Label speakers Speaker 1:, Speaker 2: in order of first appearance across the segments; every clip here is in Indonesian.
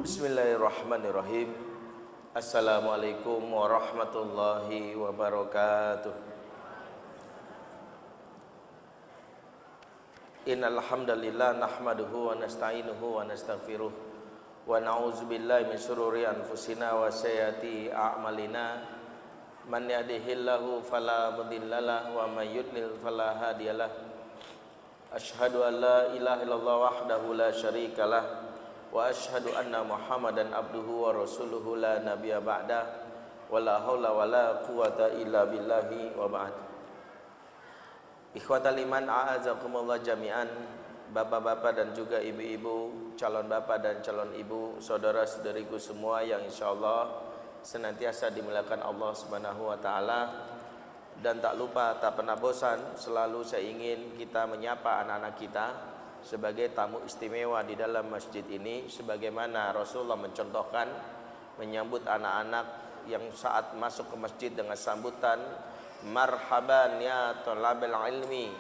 Speaker 1: Bismillahirrahmanirrahim. Assalamualaikum warahmatullahi wabarakatuh. Innal hamdalillah nahmaduhu wa nasta'inuhu wa nastaghfiruh wa na'udzubillahi min syururi anfusina wa sayyiati a'malina. Man yahdihillahu fala mudhillalah wa may yudlil fala hadiyalah. Asyhadu an la ilaha illallah wahdahu la syarikalah wa asyhadu anna Muhammadan abduhu wa rasuluhu la nabiyya ba'da wa la haula wa la quwata illa billahi wa ba'd. Ikhwatal iman a'azakumullah jami'an, bapak-bapak dan juga ibu-ibu, calon bapak dan calon ibu, saudara-saudariku semua yang insyaallah senantiasa dimuliakan Allah Subhanahu wa taala. Dan tak lupa, tak pernah bosan, selalu saya ingin kita menyapa anak-anak kita sebagai tamu istimewa di dalam masjid ini, sebagaimana Rasulullah mencontohkan menyambut anak-anak yang saat masuk ke masjid dengan sambutan marhaban ya thalabal ilmi,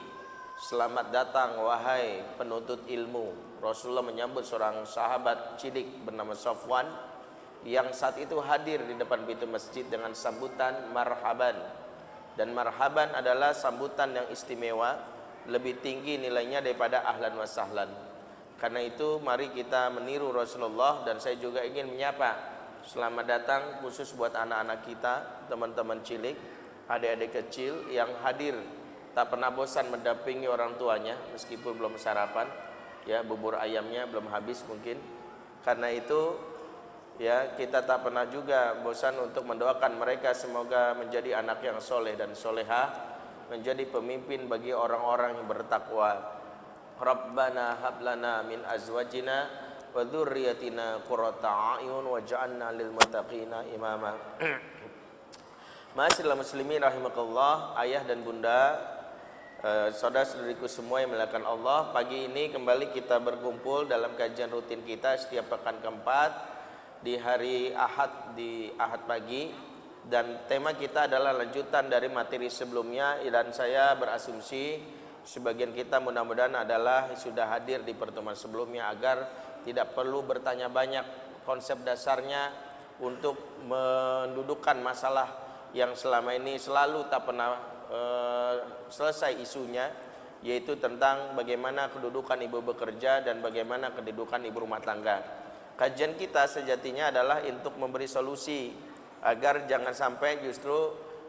Speaker 1: selamat datang wahai penuntut ilmu. Rasulullah menyambut seorang sahabat cilik bernama Safwan yang saat itu hadir di depan pintu masjid dengan sambutan marhaban. Dan marhaban adalah sambutan yang istimewa, lebih tinggi nilainya daripada ahlan wa sahlan. Karena itu mari kita meniru Rasulullah, dan saya juga ingin menyapa selamat datang khusus buat anak-anak kita, teman-teman cilik, adik-adik kecil yang hadir tak pernah bosan mendampingi orang tuanya meskipun belum sarapan, ya bubur ayamnya belum habis mungkin. Karena itu ya kita tak pernah juga bosan untuk mendoakan mereka semoga menjadi anak yang soleh dan solehah, menjadi pemimpin bagi orang-orang yang bertakwa. Rabbana hablana min azwajina wa dzurriyyatina qurrata a'yun waj'alna lil muttaqina imama. Ma'asyiral muslimin rahimakallah, ayah dan bunda, saudara-saudariku semua yang dimuliakan Allah, pagi ini kembali kita berkumpul dalam kajian rutin kita setiap pekan keempat di hari Ahad, di Ahad pagi. Dan tema kita adalah lanjutan dari materi sebelumnya, dan saya berasumsi sebagian kita mudah-mudahan adalah sudah hadir di pertemuan sebelumnya agar tidak perlu bertanya banyak. Konsep dasarnya untuk mendudukkan masalah yang selama ini selalu tak pernah selesai isunya, yaitu tentang bagaimana kedudukan ibu bekerja dan bagaimana kedudukan ibu rumah tangga. Kajian kita sejatinya adalah untuk memberi solusi agar jangan sampai justru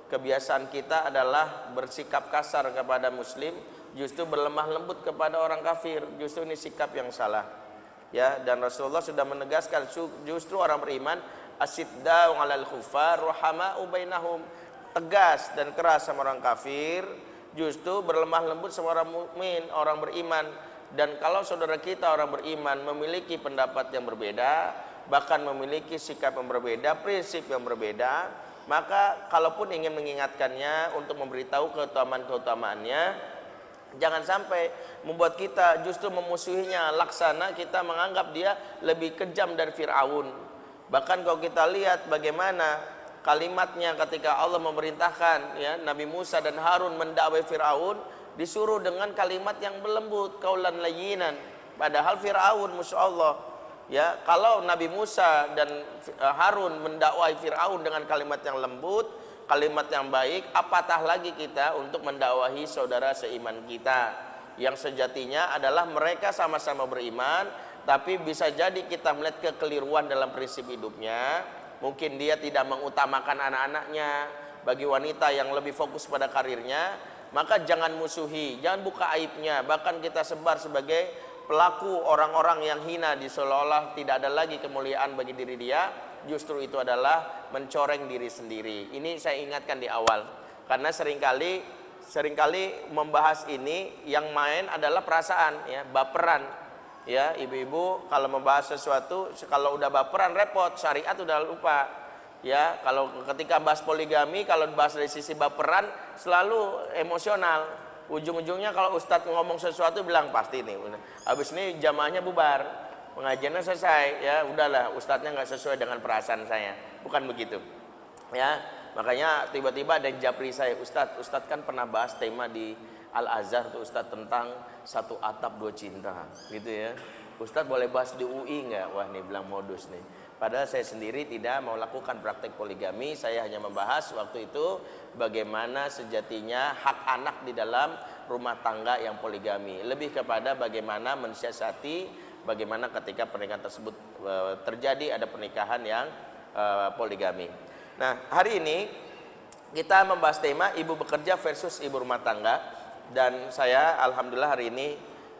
Speaker 1: kebiasaan kita adalah bersikap kasar kepada muslim, justru berlemah lembut kepada orang kafir. Justru ini sikap yang salah, ya. Dan Rasulullah sudah menegaskan justru orang beriman asyiddau 'alal kuffar rahama'u bainahum, tegas dan keras sama orang kafir, justru berlemah lembut sama orang mukmin, orang beriman. Dan kalau saudara kita orang beriman memiliki pendapat yang berbeda, bahkan memiliki sikap yang berbeda, prinsip yang berbeda, maka kalaupun ingin mengingatkannya untuk memberitahu keutamaan-keutamaannya, jangan sampai membuat kita justru memusuhinya. Laksana kita menganggap dia lebih kejam dari Fir'aun. Bahkan kalau kita lihat bagaimana kalimatnya ketika Allah memerintahkan ya Nabi Musa dan Harun mendakwai Fir'aun, disuruh dengan kalimat yang berlembut, qaulan layyinan. Padahal Fir'aun, Masya Allah, ya, kalau Nabi Musa dan Harun mendakwai Fir'aun dengan kalimat yang lembut, kalimat yang baik, apatah lagi kita untuk mendakwahi saudara seiman kita yang sejatinya adalah mereka sama-sama beriman, tapi bisa jadi kita melihat kekeliruan dalam prinsip hidupnya. Mungkin dia tidak mengutamakan anak-anaknya. Bagi wanita yang lebih fokus pada karirnya, maka jangan musuhi, jangan buka aibnya, bahkan kita sebar sebagai pelaku orang-orang yang hina, di seolah-olah tidak ada lagi kemuliaan bagi diri dia. Justru itu adalah mencoreng diri sendiri. Ini saya ingatkan di awal, karena seringkali membahas ini yang main adalah perasaan, ya, baperan. Ya, ibu-ibu kalau membahas sesuatu, kalau udah baperan repot, syariat udah lupa. Ya, kalau ketika bahas poligami, kalau bahas dari sisi baperan selalu emosional. Ujung-ujungnya kalau ustadz ngomong sesuatu bilang pasti nih, habis ini jamaahnya bubar, pengajiannya selesai, ya udahlah ustadznya nggak sesuai dengan perasaan saya, bukan begitu, ya. Makanya tiba-tiba ada yang japri saya, ustadz kan pernah bahas tema di Al Azhar tuh ustadz tentang satu atap dua cinta, gitu ya. Ustadz boleh bahas di UI nggak? Wah nih bilang modus nih. Padahal saya sendiri tidak mau lakukan praktek poligami. Saya hanya membahas waktu itu bagaimana sejatinya hak anak di dalam rumah tangga yang poligami. Lebih kepada bagaimana mensiasati, bagaimana ketika pernikahan tersebut terjadi ada pernikahan yang poligami. Nah hari ini kita membahas tema ibu bekerja versus ibu rumah tangga. Dan saya alhamdulillah hari ini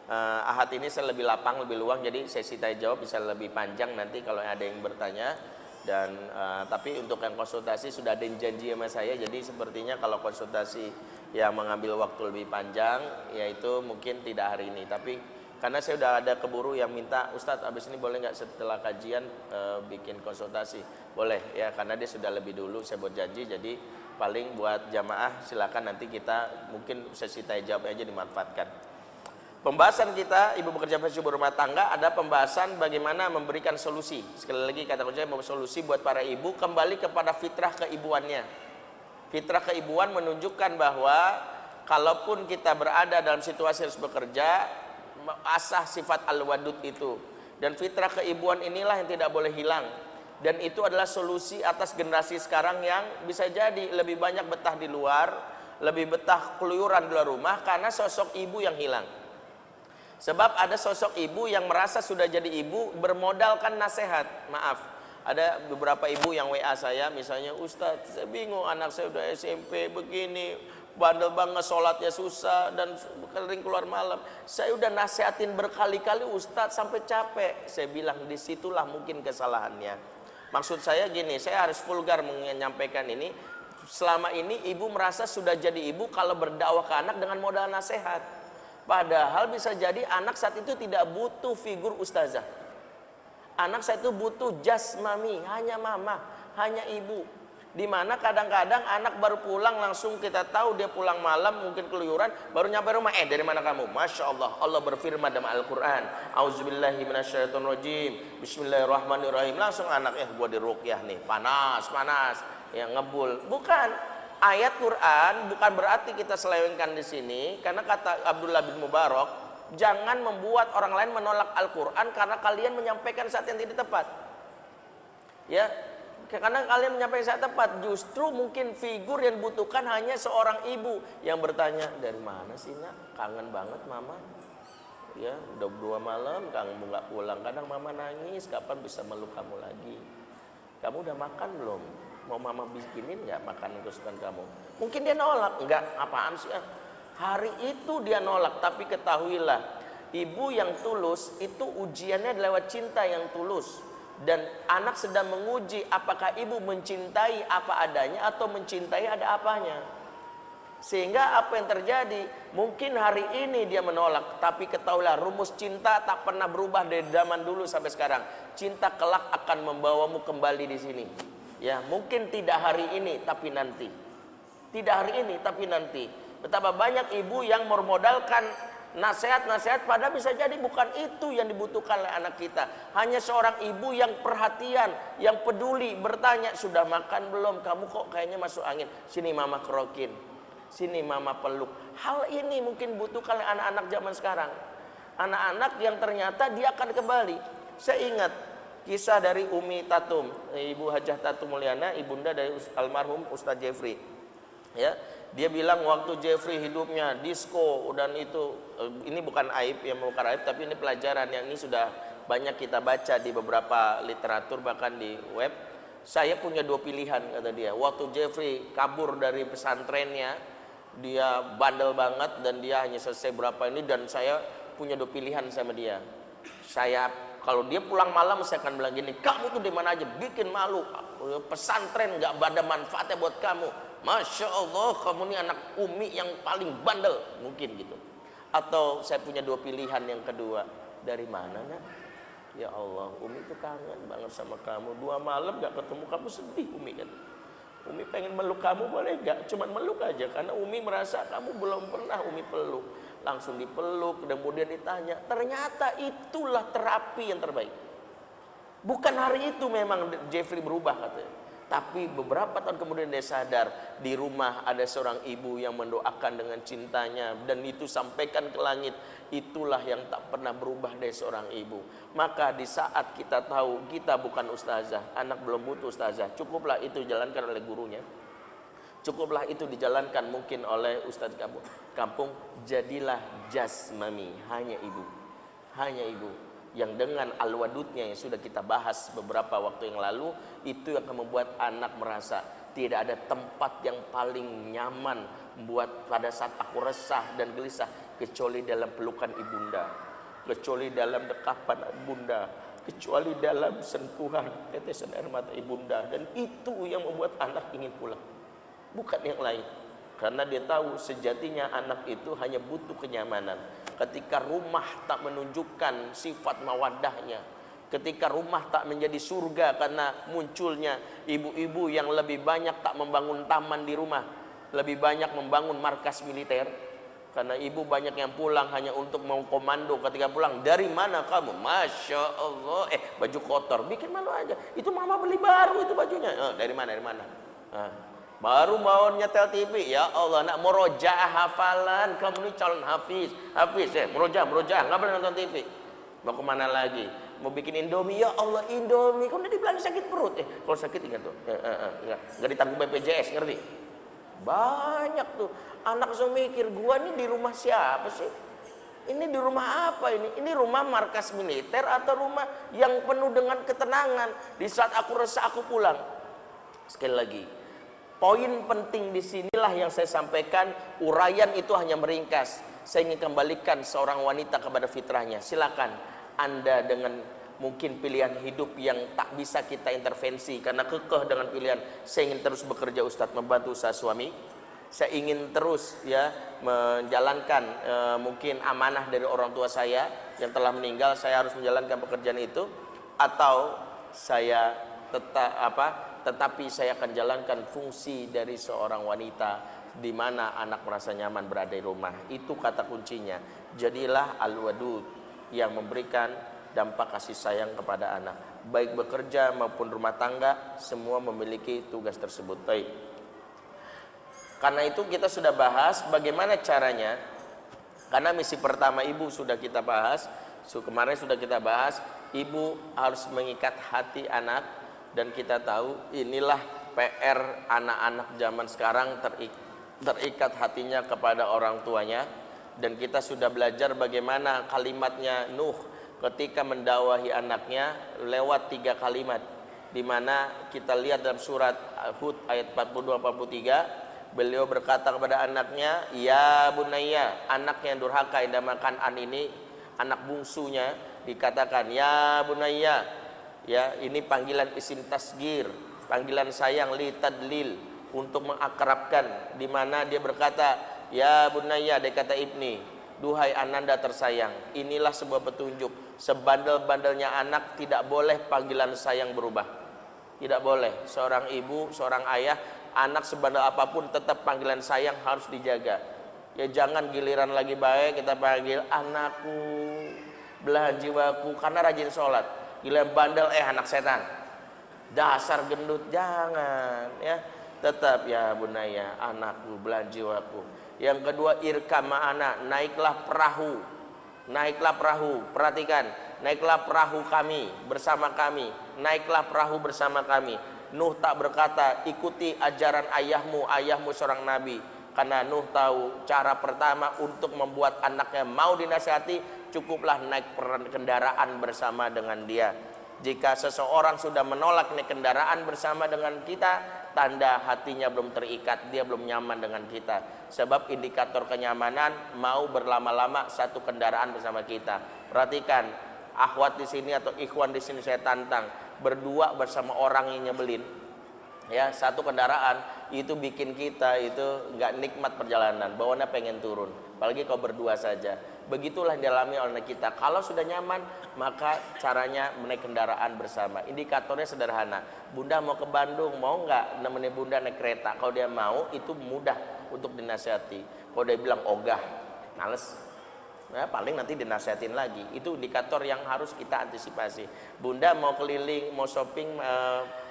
Speaker 1: Ahad ini saya lebih lapang, lebih luang, jadi sesi tanya jawab bisa lebih panjang nanti kalau ada yang bertanya. Dan tapi untuk yang konsultasi sudah ada yang janji sama saya, jadi sepertinya kalau konsultasi yang mengambil waktu lebih panjang yaitu mungkin tidak hari ini. Tapi karena saya sudah ada keburu yang minta, Ustadz abis ini boleh nggak setelah kajian bikin konsultasi? Boleh ya, karena dia sudah lebih dulu saya buat janji. Jadi paling buat jamaah silakan nanti kita mungkin sesi tanya jawab aja dimanfaatkan. Pembahasan kita ibu bekerja versus ibu rumah tangga ada pembahasan bagaimana memberikan solusi. Sekali lagi kata kunci memberi solusi buat para ibu kembali kepada fitrah keibuannya. Fitrah keibuan menunjukkan bahwa kalaupun kita berada dalam situasi harus bekerja, asah sifat al-wadud itu. Dan fitrah keibuan inilah yang tidak boleh hilang. Dan itu adalah solusi atas generasi sekarang yang bisa jadi lebih banyak betah di luar, lebih betah keluyuran di luar rumah karena sosok ibu yang hilang. Sebab ada sosok ibu yang merasa sudah jadi ibu bermodalkan nasihat. Maaf, ada beberapa ibu yang WA saya misalnya, Ustadz saya bingung anak saya udah SMP begini, bandel banget, sholatnya susah dan sering keluar malam. Saya udah nasihatin berkali-kali Ustadz sampai capek. Saya bilang disitulah mungkin kesalahannya. Maksud saya gini, saya harus vulgar menyampaikan ini. Selama ini ibu merasa sudah jadi ibu kalau berdakwah ke anak dengan modal nasihat. Padahal bisa jadi anak saat itu tidak butuh figur ustazah. Anak saat itu butuh jasmami, hanya mama, hanya ibu. Dimana kadang-kadang anak baru pulang langsung kita tahu dia pulang malam mungkin keluyuran, baru nyampe rumah, dari mana kamu? Masya Allah, Allah berfirman dalam Al-Quran, Auzubillahi minasyaitonirrajim, Bismillahirrahmanirrahim. Langsung anak, gua diruqyah nih, panas, yang ngebul. Bukan. Ayat Quran bukan berarti kita selewengkan di sini, karena kata Abdullah bin Mubarak, jangan membuat orang lain menolak Al-Quran karena kalian menyampaikan saat yang tidak tepat. Ya, karena kalian menyampaikan saat tepat, justru mungkin figur yang dibutuhkan hanya seorang ibu yang bertanya, dari mana sih nak? Kangen banget mama. Ya, udah 2 malam kamu nggak pulang. Kadang mama nangis, kapan bisa meluk kamu lagi? Kamu udah makan belum? Mau mama bikinin nggak makanan kesukaan kamu? Mungkin dia nolak, enggak, apaan sih? Hari itu dia nolak, tapi ketahuilah, ibu yang tulus itu ujiannya lewat cinta yang tulus. Dan anak sedang menguji apakah ibu mencintai apa adanya atau mencintai ada apanya. Sehingga apa yang terjadi? Mungkin hari ini dia menolak, tapi ketahuilah rumus cinta tak pernah berubah dari zaman dulu sampai sekarang. Cinta kelak akan membawamu kembali di sini. Ya, mungkin tidak hari ini tapi nanti. Tidak hari ini tapi nanti. Betapa banyak ibu yang memodalkan nasihat-nasihat padahal bisa jadi bukan itu yang dibutuhkan oleh anak kita. Hanya seorang ibu yang perhatian, yang peduli, bertanya, sudah makan belum? Kamu kok kayaknya masuk angin. Sini mama kerokin. Sini mama peluk. Hal ini mungkin dibutuhkan oleh anak-anak zaman sekarang. Anak-anak yang ternyata dia akan kembali. Saya ingat kisah dari Umi Tatum, Ibu Hajah Tatum Mulyana, ibunda dari almarhum Ustadz Jeffrey. Ya, dia bilang waktu Jeffrey hidupnya disco dan itu, ini bukan aib, yang bukan aib, tapi ini pelajaran yang ini sudah banyak kita baca di beberapa literatur bahkan di web. Saya punya 2 pilihan kata dia. Waktu Jeffrey kabur dari pesantrennya, dia bandel banget dan dia hanya selesai berapa ini, dan saya punya 2 pilihan sama dia. Kalau dia pulang malam saya akan bilang gini, kamu tuh di mana aja bikin malu, pesantren nggak ada manfaatnya buat kamu. Masya Allah, kamu ini anak umi yang paling bandel, mungkin gitu. Atau saya punya 2 pilihan yang kedua, dari mana nak? Ya Allah, umi tuh kangen banget sama kamu. 2 malam nggak ketemu kamu sedih umi kan. Umi pengen meluk kamu boleh nggak? Cuman meluk aja karena umi merasa kamu belum pernah umi peluk. Langsung dipeluk, kemudian ditanya. Ternyata itulah terapi yang terbaik. Bukan hari itu memang Jeffrey berubah katanya. Tapi beberapa tahun kemudian dia sadar, di rumah ada seorang ibu yang mendoakan dengan cintanya, dan itu sampaikan ke langit. itulah yang tak pernah berubah dari seorang ibu. Maka di saat kita tahu kita bukan ustazah, anak belum butuh ustazah, cukuplah itu dijalankan oleh gurunya. Cukuplah itu dijalankan mungkin oleh ustaz kampung. Jadilah jasmami, hanya ibu. Hanya ibu. Yang dengan al-wadudnya yang sudah kita bahas beberapa waktu yang lalu, itu yang akan membuat anak merasa tidak ada tempat yang paling nyaman membuat pada saat aku resah dan gelisah kecuali dalam pelukan ibunda, kecuali dalam dekapan ibunda, kecuali dalam sentuhan tetesan air mata ibunda. Dan itu yang membuat anak ingin pulang, bukan yang lain. Karena dia tahu sejatinya anak itu hanya butuh kenyamanan. Ketika rumah tak menunjukkan sifat mawaddahnya, ketika rumah tak menjadi surga karena munculnya ibu-ibu yang lebih banyak tak membangun taman di rumah, lebih banyak membangun markas militer. Karena ibu banyak yang pulang hanya untuk mau komando. Ketika pulang, dari mana kamu? Masya Allah, baju kotor, bikin malu aja. Itu mama beli baru itu bajunya. Dari mana? Dari mana? Baru mau nyetel TV, ya Allah, nak murojaah hafalan, kamu ini calon hafiz, murojaah, nggak boleh nonton TV. Mau kemana lagi? Mau bikin Indomie, ya Allah Indomie, kamu udah dibilang sakit perut, kalau sakit ingat tuh, nggak ditanggung BPJS, ngerti? Banyak tuh, anak langsung mikir, gua nih di rumah siapa sih? Ini di rumah apa ini? Ini rumah markas militer atau rumah yang penuh dengan ketenangan? Di saat aku resah aku pulang. Sekali lagi, poin penting di sinilah yang saya sampaikan. Uraian itu hanya meringkas. Saya ingin kembalikan seorang wanita kepada fitrahnya. Silakan Anda dengan mungkin pilihan hidup yang tak bisa kita intervensi karena kekeh dengan pilihan. Saya ingin terus bekerja Ustadz, membantu usaha suami. Saya ingin terus menjalankan mungkin amanah dari orang tua saya yang telah meninggal. Saya harus menjalankan pekerjaan itu, atau saya tetapi saya akan jalankan fungsi dari seorang wanita di mana anak merasa nyaman berada di rumah. Itu kata kuncinya. Jadilah al-wadud yang memberikan dampak kasih sayang kepada anak. Baik bekerja maupun rumah tangga, semua memiliki tugas tersebut. Baik. Karena itu kita sudah bahas bagaimana caranya. Karena misi pertama ibu sudah kita bahas, kemarin sudah kita bahas, ibu harus mengikat hati anak. Dan kita tahu inilah PR anak-anak zaman sekarang, terikat hatinya kepada orang tuanya. Dan kita sudah belajar bagaimana kalimatnya Nuh ketika mendakwahi anaknya lewat 3 kalimat, di mana kita lihat dalam surat Hud ayat 42-43, beliau berkata kepada anaknya, ya bunayya, anak yang durhaka yang dinamakan An ini, anak bungsunya, dikatakan ya bunayya. Ya, ini panggilan isim tasgir, panggilan sayang li tadlil, untuk mengakrabkan, di mana dia berkata ya bunayya, dia kata ibni, duhai ananda tersayang. Inilah sebuah petunjuk, sebandel-bandelnya anak tidak boleh panggilan sayang berubah. Tidak boleh. Seorang ibu, seorang ayah, anak sebandel apapun tetap panggilan sayang harus dijaga. Ya jangan giliran lagi baik kita panggil anakku, belahan jiwaku, karena rajin sholat. Giliran bandel, anak setan, dasar gendut, jangan ya. Tetap ya bunaya, anakku, belahan jiwaku. Yang kedua, irkam ma'ana, naiklah perahu. Naiklah perahu, perhatikan, naiklah perahu kami, bersama kami. Naiklah perahu bersama kami. Nuh tak berkata ikuti ajaran ayahmu, ayahmu seorang nabi. Karena Nuh tahu cara pertama untuk membuat anaknya mau dinasihati, cukuplah naik kendaraan bersama dengan dia. Jika seseorang sudah menolak naik kendaraan bersama dengan kita, tanda hatinya belum terikat, dia belum nyaman dengan kita. Sebab indikator kenyamanan mau berlama-lama satu kendaraan bersama kita. Perhatikan, akhwat di sini atau ikhwan di sini saya tantang, berdua bersama orang yang nyebelin, ya satu kendaraan itu bikin kita itu nggak nikmat perjalanan, bawaannya pengen turun. Apalagi kalau berdua saja. Begitulah yang dialami oleh kita. Kalau sudah nyaman, maka caranya menaik kendaraan bersama. Indikatornya sederhana. Bunda mau ke Bandung, mau nggak nemenin bunda naik kereta? Kalau dia mau, itu mudah untuk dinasihati. Kalau dia bilang ogah, males, nah, paling nanti dinasihatin lagi. Itu indikator yang harus kita antisipasi. Bunda mau keliling, mau shopping,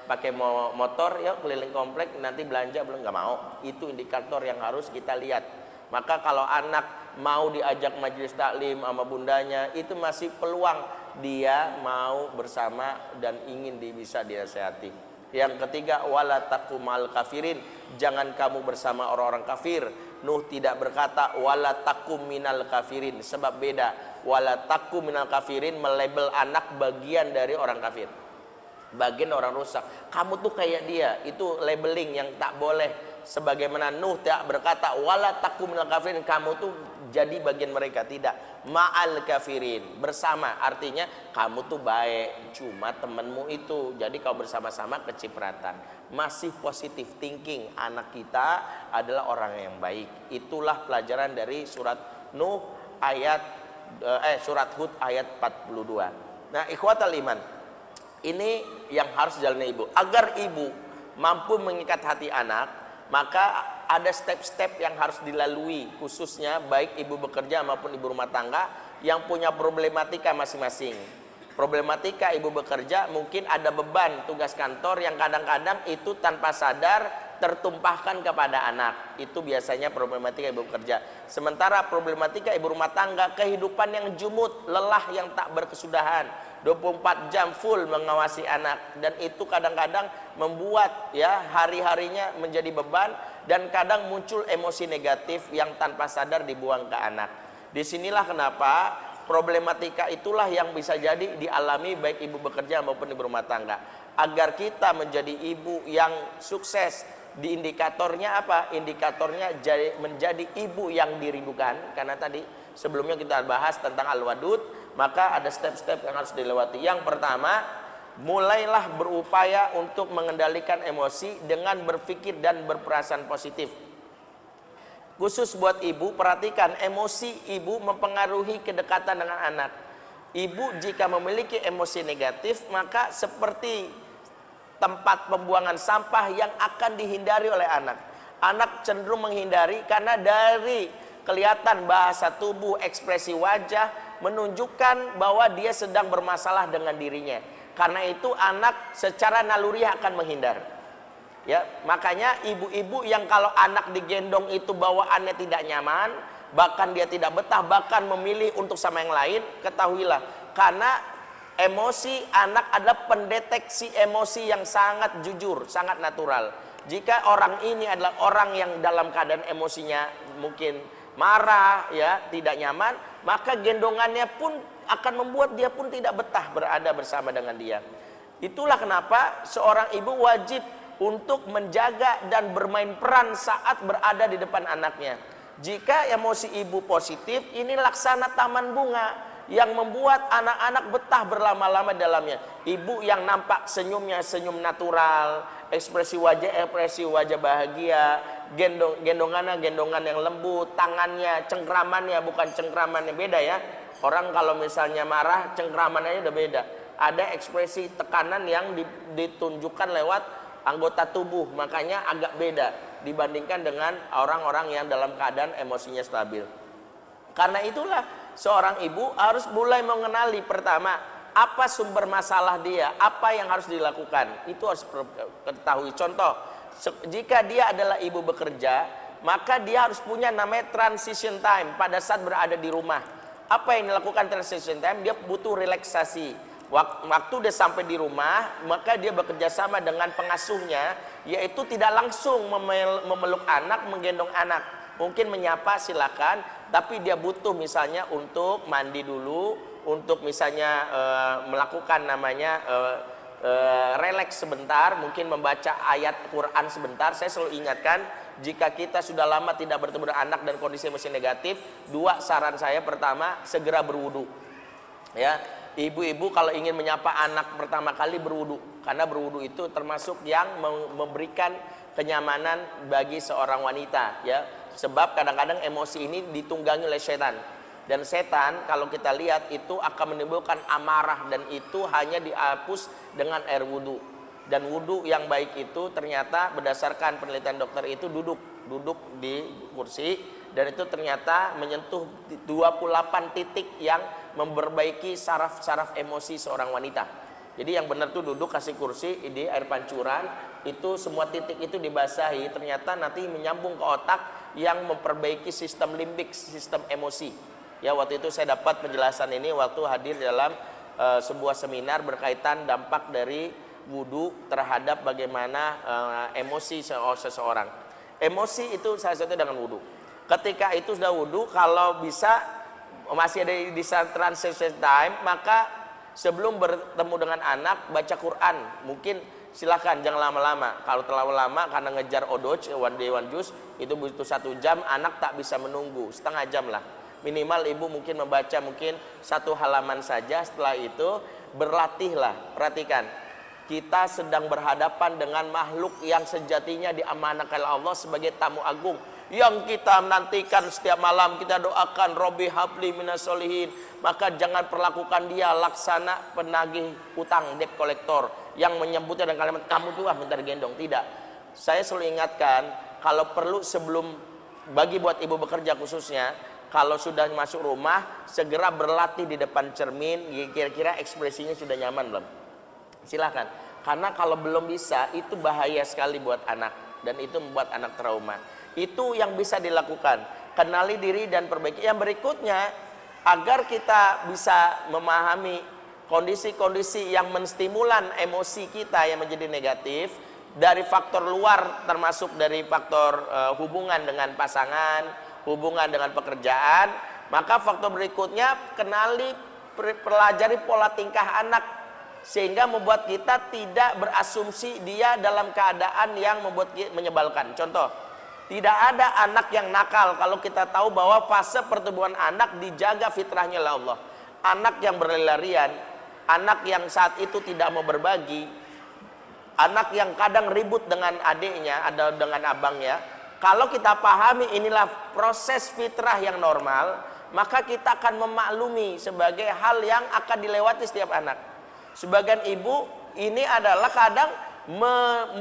Speaker 1: pakai motor, ya keliling komplek, nanti belanja belum, nggak mau. Itu indikator yang harus kita lihat. Maka kalau anak mau diajak majelis taklim sama bundanya, itu masih peluang dia mau bersama dan ingin bisa dinasehati. Yang ketiga, wala taqumal kafirin, jangan kamu bersama orang-orang kafir. Nuh tidak berkata wala takum minal kafirin, sebab beda. Wala takum minal kafirin melabel anak bagian dari orang kafir, bagian orang rusak. Kamu tuh kayak dia, itu labeling yang tak boleh. Sebagaimana Nuh tidak berkata wala takum minal kafirin, kamu tuh jadi bagian mereka, tidak. Ma'al kafirin, bersama, artinya kamu tuh baik, cuma temenmu itu. Jadi kau bersama-sama kecipratan. Masih positive thinking, anak kita adalah orang yang baik. Itulah pelajaran dari surat Nuh surat Hud ayat 42. Nah, ikhwatal iman, ini yang harus dijalani ibu. Agar ibu mampu mengikat hati anak, maka ada step-step yang harus dilalui, khususnya baik ibu bekerja maupun ibu rumah tangga yang punya problematika masing-masing. Problematika ibu bekerja, mungkin ada beban tugas kantor yang kadang-kadang itu tanpa sadar tertumpahkan kepada anak. Itu biasanya problematika ibu bekerja. Sementara problematika ibu rumah tangga, kehidupan yang jumut, lelah yang tak berkesudahan, 24 jam full mengawasi anak, dan itu kadang-kadang membuat ya hari-harinya menjadi beban, dan kadang muncul emosi negatif yang tanpa sadar dibuang ke anak. Disinilah kenapa problematika itulah yang bisa jadi dialami baik ibu bekerja maupun ibu rumah tangga. Agar kita menjadi ibu yang sukses, di indikatornya apa? Indikatornya menjadi ibu yang dirindukan. Karena tadi sebelumnya kita bahas tentang al-wadud, maka ada step-step yang harus dilewati. Yang pertama, mulailah berupaya untuk mengendalikan emosi dengan berpikir dan berperasaan positif. Khusus buat ibu, perhatikan emosi ibu mempengaruhi kedekatan dengan anak. Ibu jika memiliki emosi negatif, maka seperti tempat pembuangan sampah yang akan dihindari oleh anak. Anak cenderung menghindari karena dari kelihatan bahasa tubuh, ekspresi wajah menunjukkan bahwa dia sedang bermasalah dengan dirinya. Karena itu anak secara naluriah akan menghindar. Ya, makanya ibu-ibu yang kalau anak digendong itu bawaannya tidak nyaman, bahkan dia tidak betah, bahkan memilih untuk sama yang lain, ketahuilah karena emosi anak adalah pendeteksi emosi yang sangat jujur, sangat natural. Jika orang ini adalah orang yang dalam keadaan emosinya mungkin marah, ya, tidak nyaman, maka gendongannya pun akan membuat dia pun tidak betah berada bersama dengan dia. Itulah kenapa seorang ibu wajib untuk menjaga dan bermain peran saat berada di depan anaknya. Jika emosi ibu positif, ini laksana taman bunga yang membuat anak-anak betah berlama-lama dalamnya. Ibu yang nampak senyumnya senyum natural, ekspresi wajah bahagia, gendongan yang lembut, tangannya, cengkramannya bukan cengkramannya, beda ya. Orang kalau misalnya marah, cengkramannya udah beda. Ada ekspresi tekanan yang ditunjukkan lewat anggota tubuh, makanya agak beda dibandingkan dengan orang-orang yang dalam keadaan emosinya stabil. Karena itulah seorang ibu harus mulai mengenali pertama apa sumber masalah dia, apa yang harus dilakukan. Itu harus ketahui. Contoh, jika dia adalah ibu bekerja, maka dia harus punya namanya transition time pada saat berada di rumah. Apa yang dilakukan transition time? Dia butuh relaksasi. Waktu dia sampai di rumah, maka dia bekerja sama dengan pengasuhnya, yaitu tidak langsung memeluk anak, menggendong anak. Mungkin menyapa silakan, tapi dia butuh misalnya untuk mandi dulu, untuk misalnya melakukan namanya relax sebentar, mungkin membaca ayat Quran sebentar. Saya selalu ingatkan, jika kita sudah lama tidak bertemu dengan anak dan kondisi emosi negatif, dua saran saya: pertama, segera berwudu. Ya, ibu-ibu kalau ingin menyapa anak pertama kali berwudu, karena berwudu itu termasuk yang memberikan kenyamanan bagi seorang wanita, ya. Sebab kadang-kadang emosi ini ditunggangi oleh setan. Dan setan kalau kita lihat itu akan menimbulkan amarah, dan itu hanya dihapus dengan air wudu. Dan wudu yang baik itu ternyata berdasarkan penelitian dokter itu duduk di kursi, dan itu ternyata menyentuh 28 titik yang memperbaiki saraf-saraf emosi seorang wanita. Jadi yang benar tuh duduk kasih kursi di air pancuran, itu semua titik itu dibasahi, ternyata nanti menyambung ke otak yang memperbaiki sistem limbik, sistem emosi. Ya, waktu itu saya dapat penjelasan ini waktu hadir dalam sebuah seminar berkaitan dampak dari wudu terhadap bagaimana emosi seseorang. Emosi itu salah satu dengan wudu. Ketika itu sudah wudu, kalau bisa masih ada di transition time, maka sebelum bertemu dengan anak baca Quran, mungkin silakan jangan lama-lama. Kalau terlalu lama karena ngejar odoj one day one juice itu butuh 1 jam, anak tak bisa menunggu, setengah jam lah minimal. Ibu mungkin membaca mungkin 1 halaman saja, setelah itu berlatihlah. Perhatikan, kita sedang berhadapan dengan makhluk yang sejatinya diamanahkan oleh Allah sebagai tamu agung yang kita nantikan setiap malam. Kita doakan Robbi habli minas solihin. Maka jangan perlakukan dia laksana penagih utang, debt collector yang menyebutnya dengan kalimat kamu tuh bentar gendong. Tidak, saya selalu ingatkan kalau perlu sebelum, bagi buat ibu bekerja khususnya, kalau sudah masuk rumah segera berlatih di depan cermin, kira-kira ekspresinya sudah nyaman belum, silahkan. Karena kalau belum bisa itu bahaya sekali buat anak, dan itu membuat anak trauma. Itu yang bisa dilakukan, kenali diri dan perbaiki. Yang berikutnya, agar kita bisa memahami kondisi-kondisi yang menstimulan emosi kita yang menjadi negatif dari faktor luar, termasuk dari faktor hubungan dengan pasangan, hubungan dengan pekerjaan. Maka faktor berikutnya, kenali, pelajari pola tingkah anak sehingga membuat kita tidak berasumsi dia dalam keadaan yang membuat menyebalkan. Contoh, tidak ada anak yang nakal kalau kita tahu bahwa fase pertumbuhan anak dijaga fitrahnya oleh Allah. Anak yang berlari-larian, anak yang saat itu tidak mau berbagi, anak yang kadang ribut dengan adiknya atau dengan abangnya, kalau kita pahami inilah proses fitrah yang normal, maka kita akan memaklumi sebagai hal yang akan dilewati setiap anak. Sebagian ibu ini adalah kadang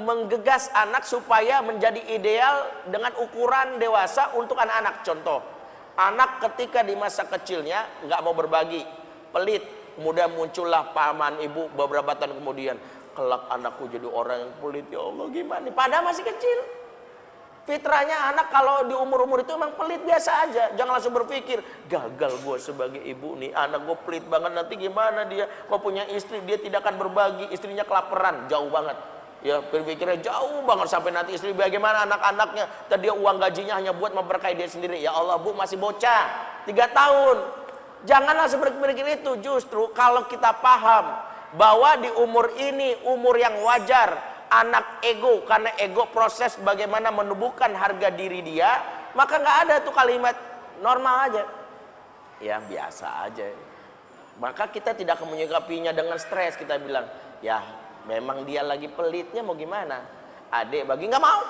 Speaker 1: menggegas anak supaya menjadi ideal dengan ukuran dewasa untuk anak-anak. Contoh, anak ketika di masa kecilnya nggak mau berbagi, pelit, kemudian muncullah paman ibu beberapa tahun kemudian, kelak anakku jadi orang yang pelit, ya Allah gimana? Padahal masih kecil. Fitrahnya anak kalau di umur-umur itu memang pelit biasa aja. Jangan langsung berpikir, gagal gue sebagai ibu nih, anak gue pelit banget, nanti gimana dia? Kau punya istri, dia tidak akan berbagi, istrinya kelaparan, jauh banget. Ya berpikirnya jauh banget, sampai nanti istri bagaimana anak-anaknya, tadi dia uang gajinya hanya buat memberkahi dia sendiri. Ya Allah bu, masih bocah 3 tahun. Jangan langsung berpikir itu. Justru kalau kita paham bahwa di umur ini umur yang wajar, anak ego, karena ego proses bagaimana menumbuhkan harga diri dia, maka nggak ada tuh kalimat normal aja, ya biasa aja. Maka kita tidak akan menyikapinya dengan stres. Kita bilang, ya memang dia lagi pelitnya, mau gimana? Adik bagi nggak mau,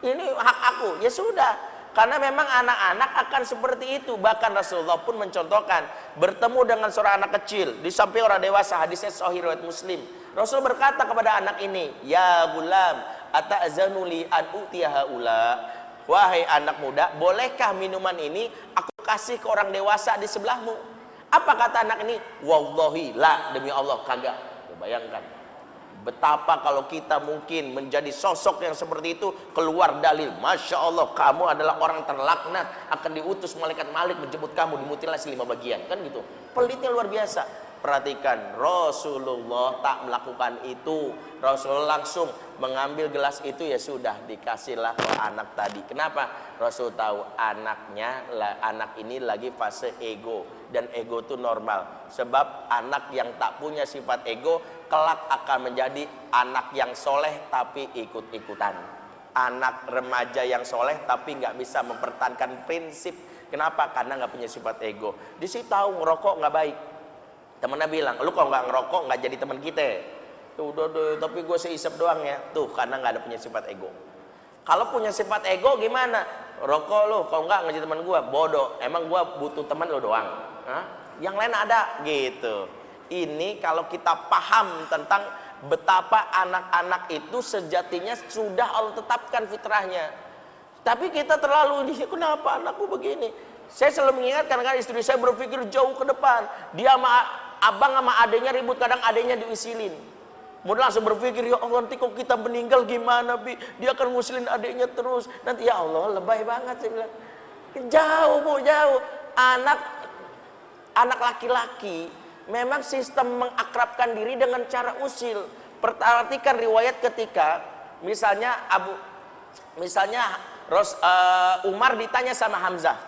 Speaker 1: ini hak aku, ya sudah. Karena memang anak-anak akan seperti itu. Bahkan Rasulullah pun mencontohkan bertemu dengan seorang anak kecil di samping orang dewasa. Hadisnya sahih riwayat Muslim. Rasul berkata kepada anak ini, ya gulam, ata'zanu li an utiya haula. Wahai anak muda, bolehkah minuman ini aku kasih ke orang dewasa di sebelahmu? Apa kata anak ini? Wallahi la, demi Allah kagak. Bayangkan betapa kalau kita mungkin menjadi sosok yang seperti itu, keluar dalil, Masya Allah kamu adalah orang terlaknat, akan diutus malaikat Malik menjemput kamu, dimutilasi 5 bagian, kan gitu. Pelitnya luar biasa. Perhatikan, Rasulullah tak melakukan itu. Rasulullah langsung mengambil gelas itu, ya sudah dikasihlah ke anak tadi. Kenapa? Rasul tahu anak ini lagi fase ego, dan ego itu normal. Sebab anak yang tak punya sifat ego kelak akan menjadi anak yang soleh tapi ikut-ikutan. Anak remaja yang soleh tapi nggak bisa mempertahankan prinsip. Kenapa? Karena nggak punya sifat ego. Di situ tahu ngerokok nggak baik. Temennya bilang, lu kalau nggak ngerokok nggak jadi teman kita. Udah deh, tapi gue seisep doang ya. Tuh, karena nggak ada punya sifat ego. Kalau punya sifat ego gimana? Rokok lu, kalau nggak jadi teman gue. Bodoh, emang gue butuh teman lu doang. Hah? Yang lain ada, gitu. Ini kalau kita paham tentang betapa anak-anak itu sejatinya sudah Allah tetapkan fitrahnya. Tapi kita terlalu ini, kenapa anakku begini? Saya selalu mengingatkan, karena istri saya berpikir jauh ke depan. Dia abang sama adenya ribut, kadang adenya diusilin. Mudah langsung berpikir, ya Allah nanti kok kita meninggal gimana Bi? Dia akan ngusilin adiknya terus. Nanti ya Allah lebay banget saya bilang. Jauh Bu, jauh. Anak laki-laki memang sistem mengakrabkan diri dengan cara usil. Perhatikan riwayat ketika misalnya Umar ditanya sama Hamzah,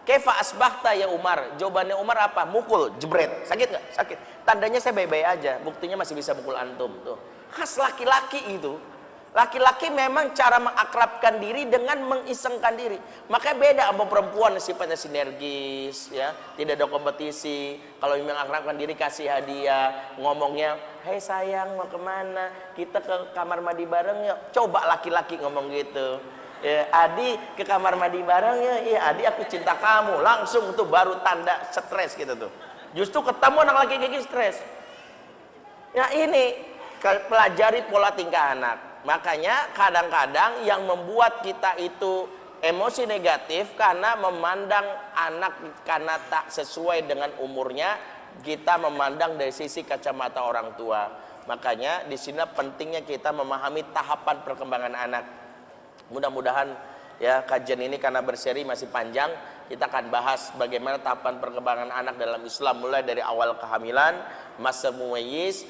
Speaker 1: "Kaifa asbahta ya Umar?" Jawabannya Umar apa? Mukul, jebret. Sakit nggak? Sakit. Tandanya saya baik-baik aja. Buktinya masih bisa mukul antum tuh. Khas laki-laki itu. Laki-laki memang cara mengakrabkan diri dengan mengisengkan diri. Makanya beda sama perempuan, sifatnya sinergis, ya, tidak ada kompetisi. Kalau yang mengakrabkan diri kasih hadiah, ngomongnya, "Hei sayang mau kemana? Kita ke kamar mandi bareng yuk." Coba laki-laki ngomong gitu. Ya, Adi ke kamar mandi bareng ya. Iya Adi aku cinta kamu. Langsung tuh baru tanda stres gitu tuh. Justru ketemu anak laki-laki stres. Ya ini pelajari pola tingkah anak. Makanya kadang-kadang yang membuat kita itu emosi negatif karena memandang anak karena tak sesuai dengan umurnya, kita memandang dari sisi kacamata orang tua. Makanya di sini pentingnya kita memahami tahapan perkembangan anak. Mudah-mudahan ya kajian ini karena berseri masih panjang, kita akan bahas bagaimana tahapan perkembangan anak dalam Islam, mulai dari awal kehamilan, masa mumayyiz,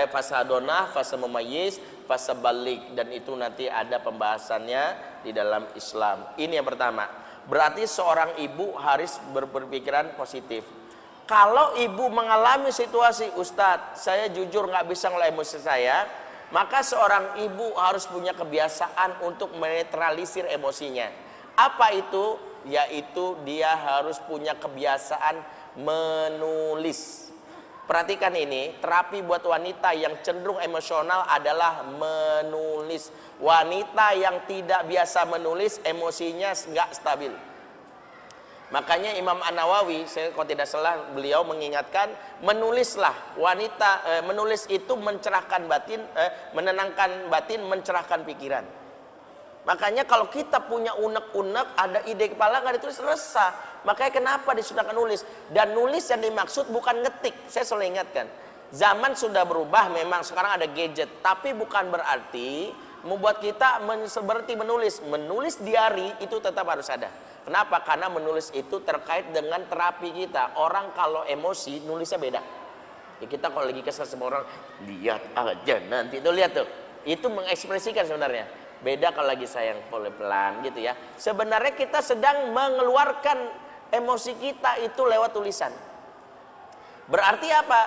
Speaker 1: fasa donah, fasa mumayyiz, fasa balik, dan itu nanti ada pembahasannya di dalam Islam. Ini yang pertama. Berarti seorang ibu harus berpikiran positif. Kalau ibu mengalami situasi, Ustadz, saya jujur nggak bisa ngelola emosi saya, maka seorang ibu harus punya kebiasaan untuk menetralisir emosinya. Apa itu? Yaitu dia harus punya kebiasaan menulis. Perhatikan ini, terapi buat wanita yang cenderung emosional adalah menulis. Wanita yang tidak biasa menulis, emosinya nggak stabil. Makanya Imam An-Nawawi, saya kalau tidak salah, beliau mengingatkan, menulislah wanita, menulis itu mencerahkan batin, menenangkan batin, mencerahkan pikiran. Makanya kalau kita punya unek-unek, ada ide kepala nggak ditulis, resah. Makanya kenapa disunahkan nulis? Dan nulis yang dimaksud bukan ngetik. Saya selalu ingatkan, zaman sudah berubah, memang sekarang ada gadget, tapi bukan berarti membuat kita seperti menulis. Menulis diari itu tetap harus ada. Kenapa? Karena menulis itu terkait dengan terapi kita. Orang kalau emosi nulisnya beda. Ya, kita kalau lagi kesel sama orang, lihat aja nanti itu, lihat tuh. Itu mengekspresikan sebenarnya. Beda kalau lagi sayang pelan gitu ya. Sebenarnya kita sedang mengeluarkan emosi kita itu lewat tulisan. Berarti apa?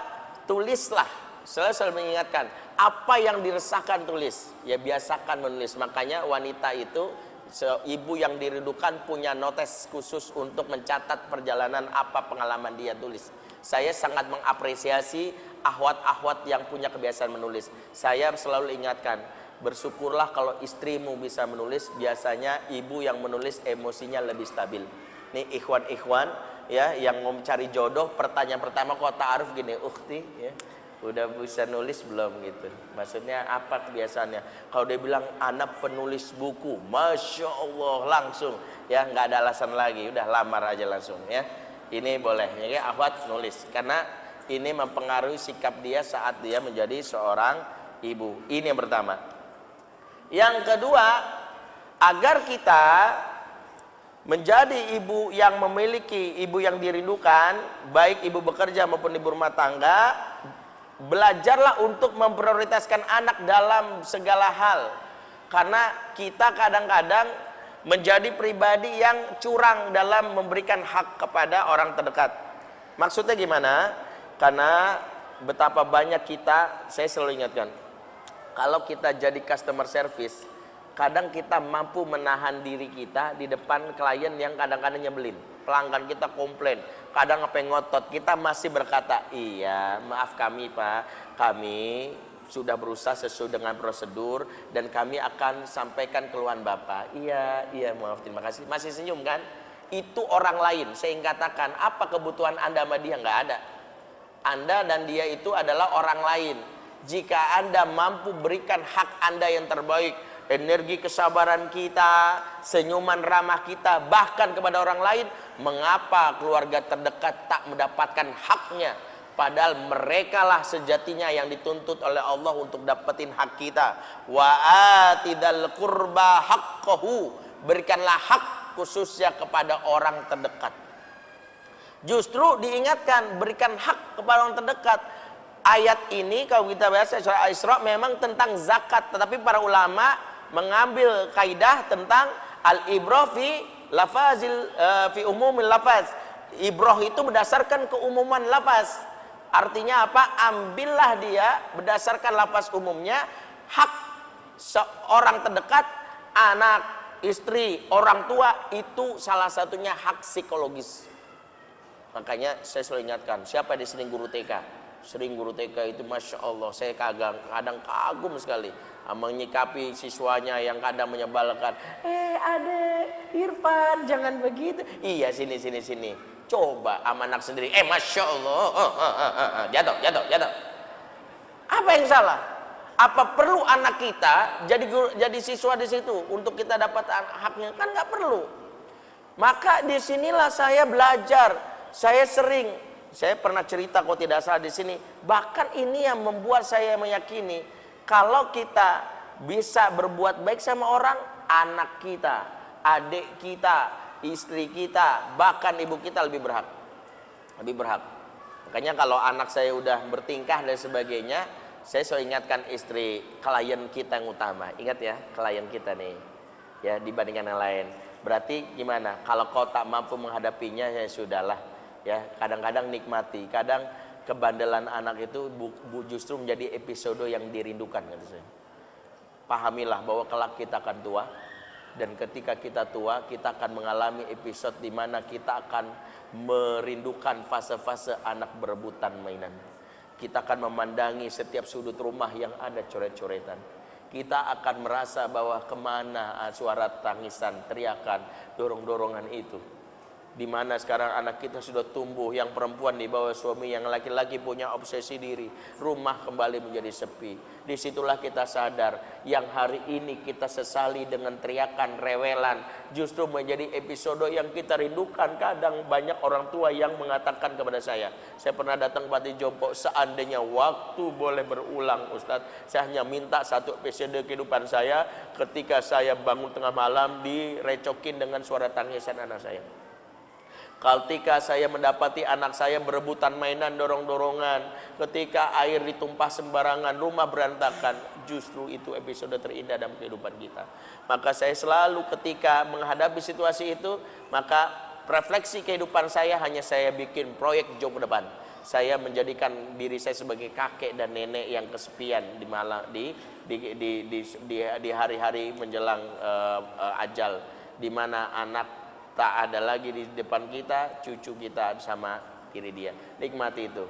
Speaker 1: Tulislah. Selalu mengingatkan, apa yang diresahkan tulis. Ya biasakan menulis. Makanya wanita itu, ibu yang dirindukan punya notes khusus untuk mencatat perjalanan apa pengalaman dia tulis. Saya sangat mengapresiasi ahwat-ahwat yang punya kebiasaan menulis. Saya selalu ingatkan, bersyukurlah kalau istrimu bisa menulis. Biasanya ibu yang menulis emosinya lebih stabil. Nih ikhwan-ikhwan ya yang mau mencari jodoh, pertanyaan pertama kok ta'aruf gini, ukhti ya, udah bisa nulis belum gitu. Maksudnya apa kebiasaannya? Kalau dia bilang anak penulis buku, Masya Allah, langsung ya nggak ada alasan lagi, udah lamar aja langsung ya. Ini boleh ya, ahwat nulis, karena ini mempengaruhi sikap dia saat dia menjadi seorang ibu. Ini yang pertama. Yang kedua, agar kita menjadi ibu yang memiliki, ibu yang dirindukan, baik ibu bekerja maupun ibu rumah tangga, belajarlah untuk memprioritaskan anak dalam segala hal. Karena kita kadang-kadang menjadi pribadi yang curang dalam memberikan hak kepada orang terdekat. Maksudnya gimana? Karena betapa banyak kita, saya selalu ingatkan, kalau kita jadi customer service, kadang kita mampu menahan diri kita di depan klien yang kadang-kadang nyebelin. Pelanggan kita komplain, kadang ngotot, kita masih berkata, iya maaf kami Pak, kami sudah berusaha sesuai dengan prosedur dan kami akan sampaikan keluhan Bapak. Iya maaf, terima kasih. Masih senyum kan? Itu orang lain. Saya ingin katakan, apa kebutuhan Anda sama dia? Nggak ada. Anda dan dia itu adalah orang lain. Jika Anda mampu berikan hak Anda yang terbaik, energi kesabaran kita, senyuman ramah kita, bahkan kepada orang lain, mengapa keluarga terdekat tak mendapatkan haknya? Padahal merekalah sejatinya yang dituntut oleh Allah untuk dapetin hak kita. Wa atidal qurba haqqahu, berikanlah hak khususnya kepada orang terdekat. Justru diingatkan berikan hak kepada orang terdekat. Ayat ini kalau kita baca surah Al-Isra memang tentang zakat, tetapi para ulama mengambil kaidah tentang al-ibrah fi lafazil fi umumil lafaz. Ibrah itu berdasarkan keumuman lafaz. Artinya apa? Ambillah dia berdasarkan lafaz umumnya, hak seorang terdekat, anak, istri, orang tua, itu salah satunya hak psikologis. Makanya saya selalu ingatkan, siapa di sini guru TK? Sering guru TK itu Masya Allah, saya kadang kagum sekali menyikapi siswanya yang kadang menyebalkan. Adek Irfan jangan begitu. Iya sini. Coba sama anak sendiri, Masya Allah, jatuh. Apa yang salah? Apa perlu anak kita jadi siswa di situ untuk kita dapat haknya? Kan nggak perlu. Maka disinilah saya belajar. Saya pernah cerita kok tidak salah di sini. Bahkan ini yang membuat saya meyakini kalau kita bisa berbuat baik sama orang, anak kita, adik kita, istri kita, bahkan ibu kita lebih berhak. Makanya kalau anak saya udah bertingkah dan sebagainya, saya selalu ingatkan istri, klien kita yang utama. Ingat ya, klien kita nih, ya dibandingkan yang lain. Berarti gimana? Kalau kau tak mampu menghadapinya, ya sudahlah. Ya kadang-kadang nikmati. Kadang kebandelan anak itu justru menjadi episode yang dirindukan, kata saya. Pahamilah bahwa kelak kita akan tua. Dan ketika kita tua, kita akan mengalami episode di mana kita akan merindukan fase-fase anak berebutan mainan. Kita akan memandangi setiap sudut rumah yang ada coret-coretan. Kita akan merasa bahwa kemana suara tangisan, teriakan, dorong-dorongan itu. Di mana sekarang anak kita sudah tumbuh, yang perempuan di bawah suami, yang laki-laki punya obsesi diri, rumah kembali menjadi sepi. Disitulah kita sadar yang hari ini kita sesali dengan teriakan, rewelan, justru menjadi episode yang kita rindukan. Kadang banyak orang tua yang mengatakan kepada saya pernah datang ke Panti Jompo, seandainya waktu boleh berulang Ustadz, saya hanya minta satu episode kehidupan saya ketika saya bangun tengah malam direcokin dengan suara tangisan anak saya. Ketika saya mendapati anak saya berebutan mainan, dorong-dorongan, ketika air ditumpah sembarangan, rumah berantakan, justru itu episode terindah dalam kehidupan kita. Maka saya selalu ketika menghadapi situasi itu, maka refleksi kehidupan saya hanya saya bikin proyek jauh ke depan. Saya menjadikan diri saya sebagai kakek dan nenek yang kesepian di malam di hari-hari menjelang ajal, di mana anak tak ada lagi di depan kita, cucu kita sama diri dia. Nikmati itu.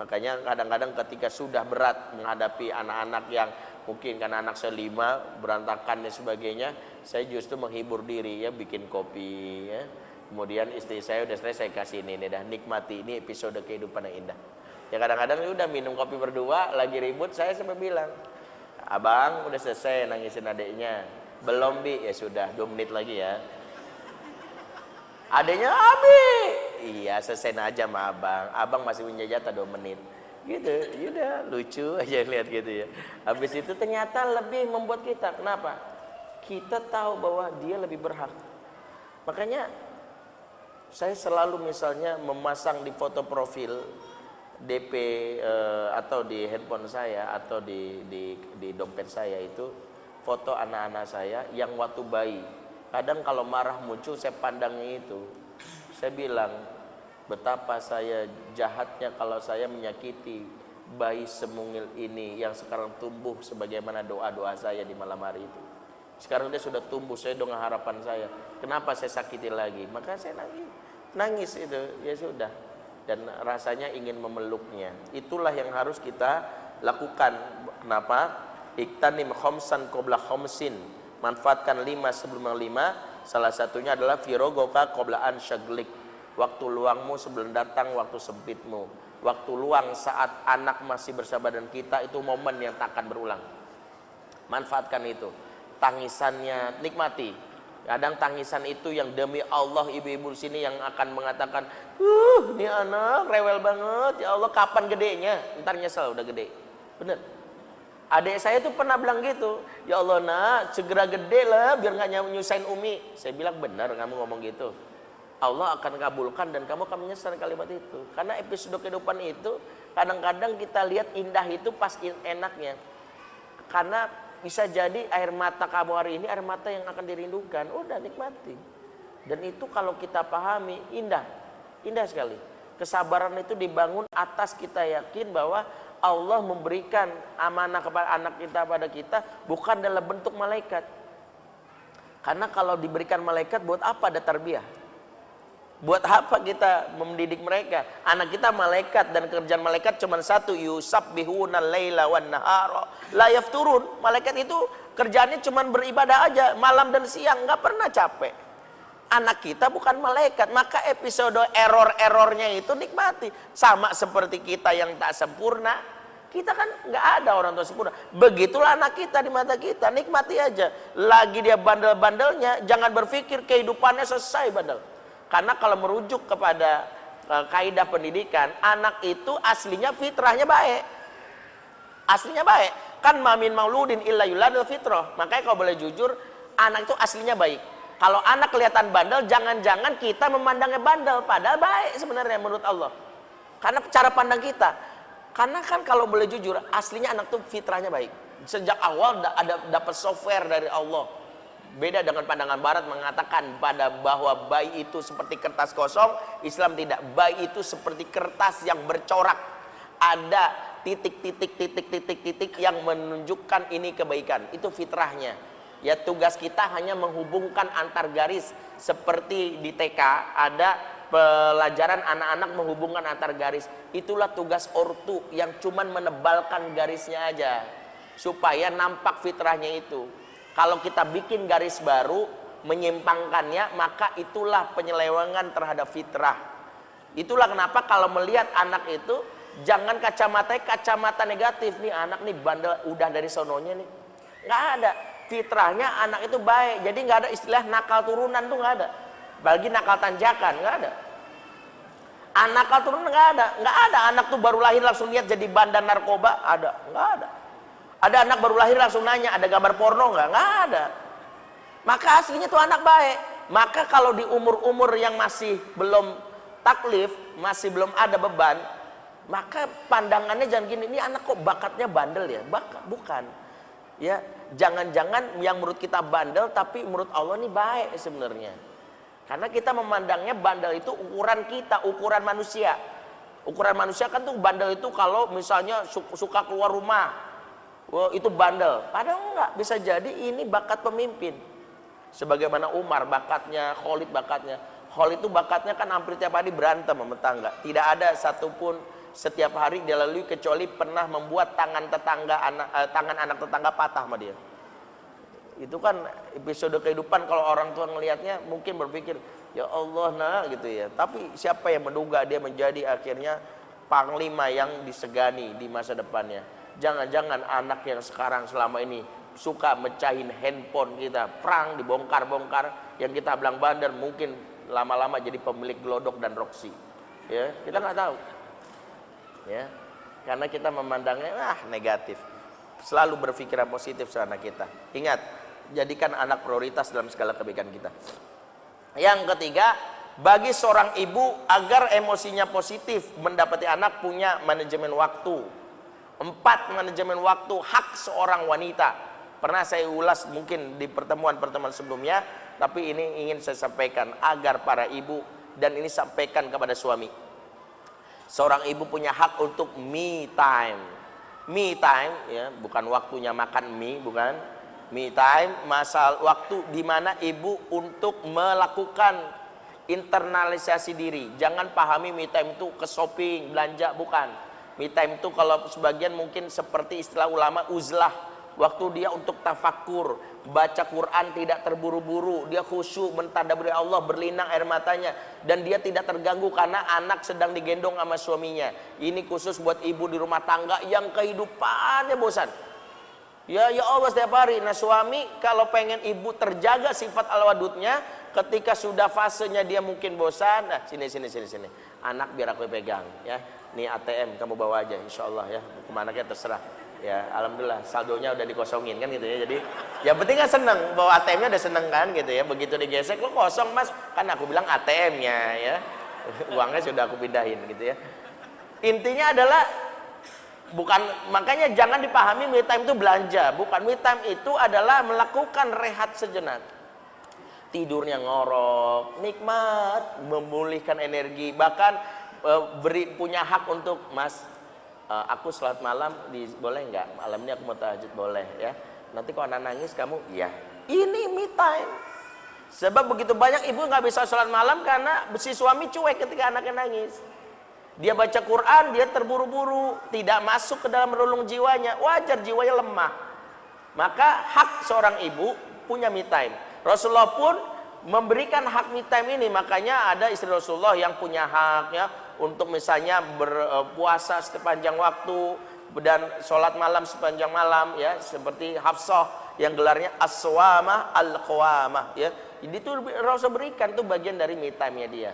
Speaker 1: Makanya kadang-kadang ketika sudah berat menghadapi anak-anak yang mungkin karena anak saya 5 berantakan dan sebagainya, saya justru menghibur diri ya, bikin kopi ya. Kemudian istri saya udah selesai, saya kasih ini dah, nikmati, ini episode kehidupan yang indah. Ya kadang-kadang udah minum kopi berdua, lagi ribut, saya sampai bilang, abang udah selesai nangisin adiknya, belum Bi? Ya sudah, 2 menit lagi ya. Adanya Abi, iya selesai aja sama abang masih punya jatah 2 menit, gitu, yaudah lucu aja lihat gitu ya. Habis itu ternyata lebih membuat kita, kenapa? Kita tahu bahwa dia lebih berhak. Makanya saya selalu misalnya memasang di foto profil DP atau di handphone saya atau di dompet saya itu foto anak-anak saya yang waktu bayi. Kadang kalau marah muncul saya pandangnya itu. Saya bilang betapa saya jahatnya kalau saya menyakiti bayi semungil ini yang sekarang tumbuh sebagaimana doa-doa saya di malam hari itu. Sekarang dia sudah tumbuh, saya dengan harapan saya. Kenapa saya sakiti lagi? Maka saya nangis itu, ya sudah. Dan rasanya ingin memeluknya. Itulah yang harus kita lakukan. Kenapa? Iktanim khomsan qabla khomsin. Manfaatkan 5 sebelum 5. Salah satunya adalah firogoka qoblaan syaglik. Waktu luangmu sebelum datang waktu sempitmu. Waktu luang saat anak masih bersama dengan kita, itu momen yang tak akan berulang. Manfaatkan itu. Tangisannya nikmati. Kadang tangisan itu yang demi Allah ibu-ibu sini yang akan mengatakan, ini anak rewel banget, ya Allah kapan gedenya? Ntar nyesel udah gede. Bener. Adik saya tuh pernah bilang gitu, ya Allah nak segera gede lah biar nggak nyusahin Umi. Saya bilang benar kamu ngomong gitu. Allah akan kabulkan dan kamu akan menyesal kalimat itu. Karena episode kehidupan itu kadang-kadang kita lihat indah itu pas enaknya. Karena bisa jadi air mata kamu hari ini air mata yang akan dirindukan. Udah nikmati. Dan itu kalau kita pahami indah. Indah sekali. Kesabaran itu dibangun atas kita yakin bahwa Allah memberikan amanah kepada anak kita pada kita bukan dalam bentuk malaikat. Karena kalau diberikan malaikat buat apa ada tarbiyah? Buat apa kita mendidik mereka? Anak kita malaikat dan kerjaan malaikat cuma satu, yusabbihuna laila wan nahara la yafturun. Malaikat itu kerjaannya cuma beribadah aja malam dan siang, nggak pernah capek. Anak kita bukan malaikat, maka episode error-errornya itu nikmati. Sama seperti kita yang tak sempurna, kita kan nggak ada orang tua sempurna. Begitulah anak kita di mata kita, nikmati aja. Lagi dia bandel-bandelnya, jangan berpikir kehidupannya selesai bandel. Karena kalau merujuk kepada kaidah pendidikan, anak itu aslinya fitrahnya baik. Aslinya baik. Kan mamin mauludin illa yuladul fitrah. Makanya kalau boleh jujur, anak itu aslinya baik. Kalau anak kelihatan bandel, jangan-jangan kita memandangnya bandel. Padahal baik sebenarnya menurut Allah. Karena cara pandang kita. Karena kan kalau boleh jujur, aslinya anak itu fitrahnya baik. Sejak awal ada dapat software dari Allah. Beda dengan pandangan barat mengatakan bahwa bayi itu seperti kertas kosong. Islam tidak. Bayi itu seperti kertas yang bercorak. Ada titik-titik yang menunjukkan ini kebaikan. Itu fitrahnya. Ya tugas kita hanya menghubungkan antar garis. Seperti di TK ada pelajaran anak-anak menghubungkan antar garis. Itulah tugas ortu yang cuman menebalkan garisnya aja. Supaya nampak fitrahnya itu. Kalau kita bikin garis baru, menyimpangkannya, maka itulah penyelewengan terhadap fitrah. Itulah kenapa kalau melihat anak itu, jangan kacamata negatif. Nih anak nih bandel, udah dari sononya nih. Nggak ada. Fitrahnya anak itu baik. Jadi nggak ada istilah nakal turunan tuh nggak ada. Bagi nakal tanjakan, nggak ada. Anak nakal turunan nggak ada. Nggak ada anak tuh baru lahir langsung niat jadi bandar narkoba, ada. Nggak ada. Ada anak baru lahir langsung nanya, ada gambar porno nggak? Nggak ada. Maka aslinya tuh anak baik. Maka kalau di umur-umur yang masih belum taklif, masih belum ada beban, maka pandangannya jangan gini, ini anak kok bakatnya bandel ya? Bukan. Ya, jangan-jangan yang menurut kita bandel, tapi menurut Allah ini baik sebenarnya. Karena kita memandangnya bandel itu ukuran kita, ukuran manusia. Ukuran manusia kan tuh bandel itu kalau misalnya suka keluar rumah. Wah, itu bandel. Padahal enggak, bisa jadi ini bakat pemimpin. Sebagaimana Umar bakatnya, Khalid bakatnya. Khalid itu bakatnya kan hampir tiap hari berantem sama tetangga. Tidak ada satupun setiap hari dia lalui kecuali pernah membuat tangan anak tetangga patah sama dia. Itu kan episode kehidupan kalau orang tua ngelihatnya mungkin berpikir, ya Allah nah gitu ya. Tapi siapa yang menduga dia menjadi akhirnya panglima yang disegani di masa depannya. Jangan-jangan anak yang sekarang selama ini suka mecahin handphone kita, perang dibongkar-bongkar, yang kita bilang bandar mungkin lama-lama jadi pemilik Glodok dan Roxy. Ya, kita nggak tahu. Ya, karena kita memandangnya negatif. Selalu berpikiran positif sama anak kita. Ingat, jadikan anak prioritas dalam segala kebaikan kita. Yang ketiga, bagi seorang ibu agar emosinya positif mendapati anak punya manajemen waktu. 4, manajemen waktu hak seorang wanita. Pernah saya ulas mungkin di pertemuan-pertemuan sebelumnya, tapi ini ingin saya sampaikan agar para ibu, dan ini sampaikan kepada suami. Seorang ibu punya hak untuk me time. Me time ya, bukan waktunya makan mie, bukan. Me time, masa waktu di mana ibu untuk melakukan internalisasi diri. Jangan pahami me time itu ke shopping, belanja, bukan. Me time itu kalau sebagian mungkin seperti istilah ulama uzlah, waktu dia untuk tafakur, baca Quran tidak terburu-buru, dia khusyuk mentadaburi Allah, berlinang air matanya, dan dia tidak terganggu karena anak sedang digendong sama suaminya. Ini khusus buat ibu di rumah tangga yang kehidupannya bosan. Ya Allah setiap hari. Nah suami kalau pengen ibu terjaga sifat al-wadudnya, ketika sudah fasenya dia mungkin bosan, nah sini. Anak biar aku pegang ya. Nih ATM kamu bawa aja insya Allah ya. Kemana kayak terserah. Ya alhamdulillah saldonya udah dikosongin kan gitu ya. Jadi yang penting kan seneng bawa ATM-nya udah seneng kan gitu ya. Begitu digesek lo kosong mas, kan aku bilang ATM-nya ya. Uangnya sudah aku pindahin gitu ya. Intinya adalah bukan, makanya jangan dipahami me time itu belanja. Bukan, me time itu adalah melakukan rehat sejenak. Tidurnya ngorok, nikmat, memulihkan energi. Bahkan punya hak untuk mas, aku sholat malam boleh nggak? Malam ini aku mau tahajud, boleh ya. Nanti kalau anak nangis kamu, iya. Ini me time. Sebab begitu banyak ibu nggak bisa sholat malam karena si suami cuek ketika anaknya nangis. Dia baca Quran, dia terburu-buru, tidak masuk ke dalam relung jiwanya. Wajar jiwanya lemah. Maka hak seorang ibu punya me time. Rasulullah pun memberikan hak me time ini. Makanya ada istri Rasulullah yang punya hak ya, untuk misalnya berpuasa sepanjang waktu dan sholat malam sepanjang malam ya, seperti Hafsah yang gelarnya as-swamah al-qawamah ya. Jadi itu Rasul berikan tuh bagian dari me time-nya dia.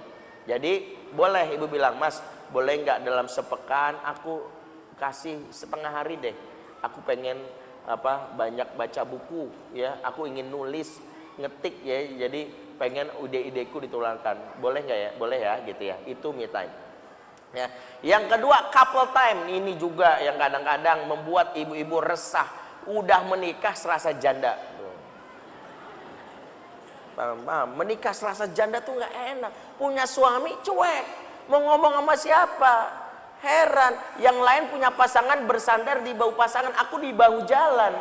Speaker 1: Jadi boleh ibu bilang, mas boleh nggak dalam sepekan aku kasih setengah hari deh, aku pengen banyak baca buku ya, aku ingin nulis ngetik ya, jadi pengen ide-ideku ditularkan, boleh nggak ya? Boleh ya gitu ya, itu me time ya. Yang kedua couple time, ini juga yang kadang-kadang membuat ibu-ibu resah, udah menikah serasa janda. Menikah serasa janda tuh nggak enak. Punya suami cuek, mau ngomong sama siapa? Heran. Yang lain punya pasangan bersandar di bahu pasangan, aku di bahu jalan.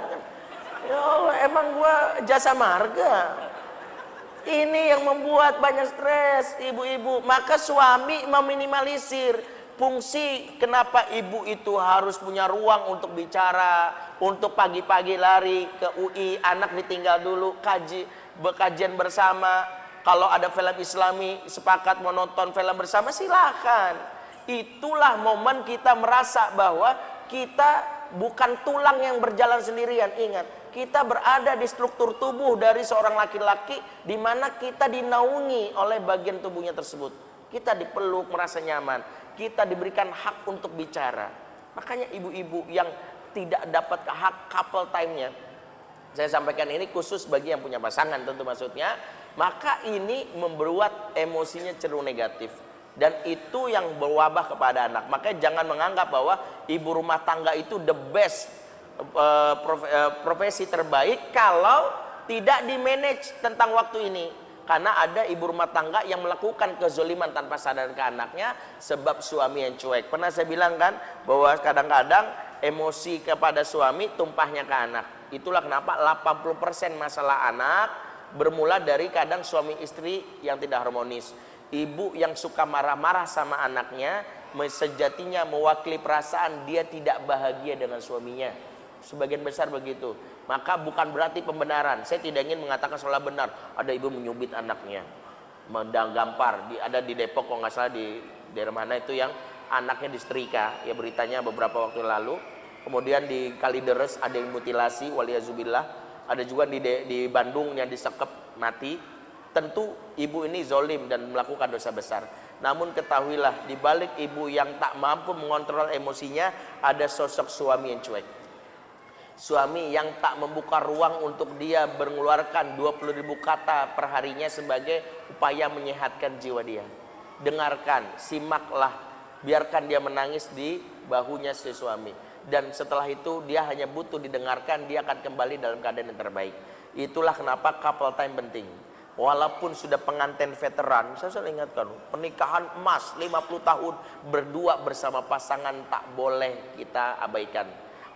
Speaker 1: Ya Allah, emang gua jasa marga. Ini yang membuat banyak stres ibu-ibu. Maka suami meminimalisir fungsi. Kenapa ibu itu harus punya ruang untuk bicara, untuk pagi-pagi lari ke UI, anak ditinggal dulu, kajian bersama. Kalau ada film Islami sepakat mau nonton film bersama, silakan. Itulah momen kita merasa bahwa kita bukan tulang yang berjalan sendirian. Ingat, kita berada di struktur tubuh dari seorang laki-laki, di mana kita dinaungi oleh bagian tubuhnya tersebut. Kita dipeluk, merasa nyaman. Kita diberikan hak untuk bicara. Makanya ibu-ibu yang tidak dapat hak couple time-nya, saya sampaikan ini khusus bagi yang punya pasangan tentu maksudnya. Maka ini membuat emosinya cenderung negatif. Dan itu yang berwabah kepada anak. Makanya jangan menganggap bahwa ibu rumah tangga itu the best, profesi terbaik kalau tidak di-manage tentang waktu ini. Karena ada ibu rumah tangga yang melakukan kezoliman tanpa sadar ke anaknya sebab suami yang cuek. Pernah saya bilang kan bahwa kadang-kadang emosi kepada suami tumpahnya ke anak. Itulah kenapa 80% masalah anak bermula dari kadang suami istri yang tidak harmonis. Ibu yang suka marah-marah sama anaknya, sejatinya mewakili perasaan dia tidak bahagia dengan suaminya. Sebagian besar begitu. Maka bukan berarti pembenaran. Saya tidak ingin mengatakan seolah benar. Ada ibu menyubit anaknya, mengampar. Ada di Depok kalau nggak salah, di daerah mana itu yang anaknya disetrika. Ya beritanya beberapa waktu lalu. Kemudian di Kalideres ada yang mutilasi, waliyazubillah. Ada juga di Bandung yang disekep mati. Tentu ibu ini zolim dan melakukan dosa besar. Namun ketahuilah, di balik ibu yang tak mampu mengontrol emosinya, ada sosok suami yang cuek. Suami yang tak membuka ruang untuk dia mengeluarkan 20.000 kata perharinya sebagai upaya menyehatkan jiwa dia. Dengarkan, simaklah, biarkan dia menangis di bahunya si suami. Dan setelah itu dia hanya butuh didengarkan, dia akan kembali dalam keadaan yang terbaik. Itulah kenapa couple time penting. Walaupun sudah pengantin veteran, saya selalu ingatkan, pernikahan emas 50 tahun berdua bersama pasangan tak boleh kita abaikan.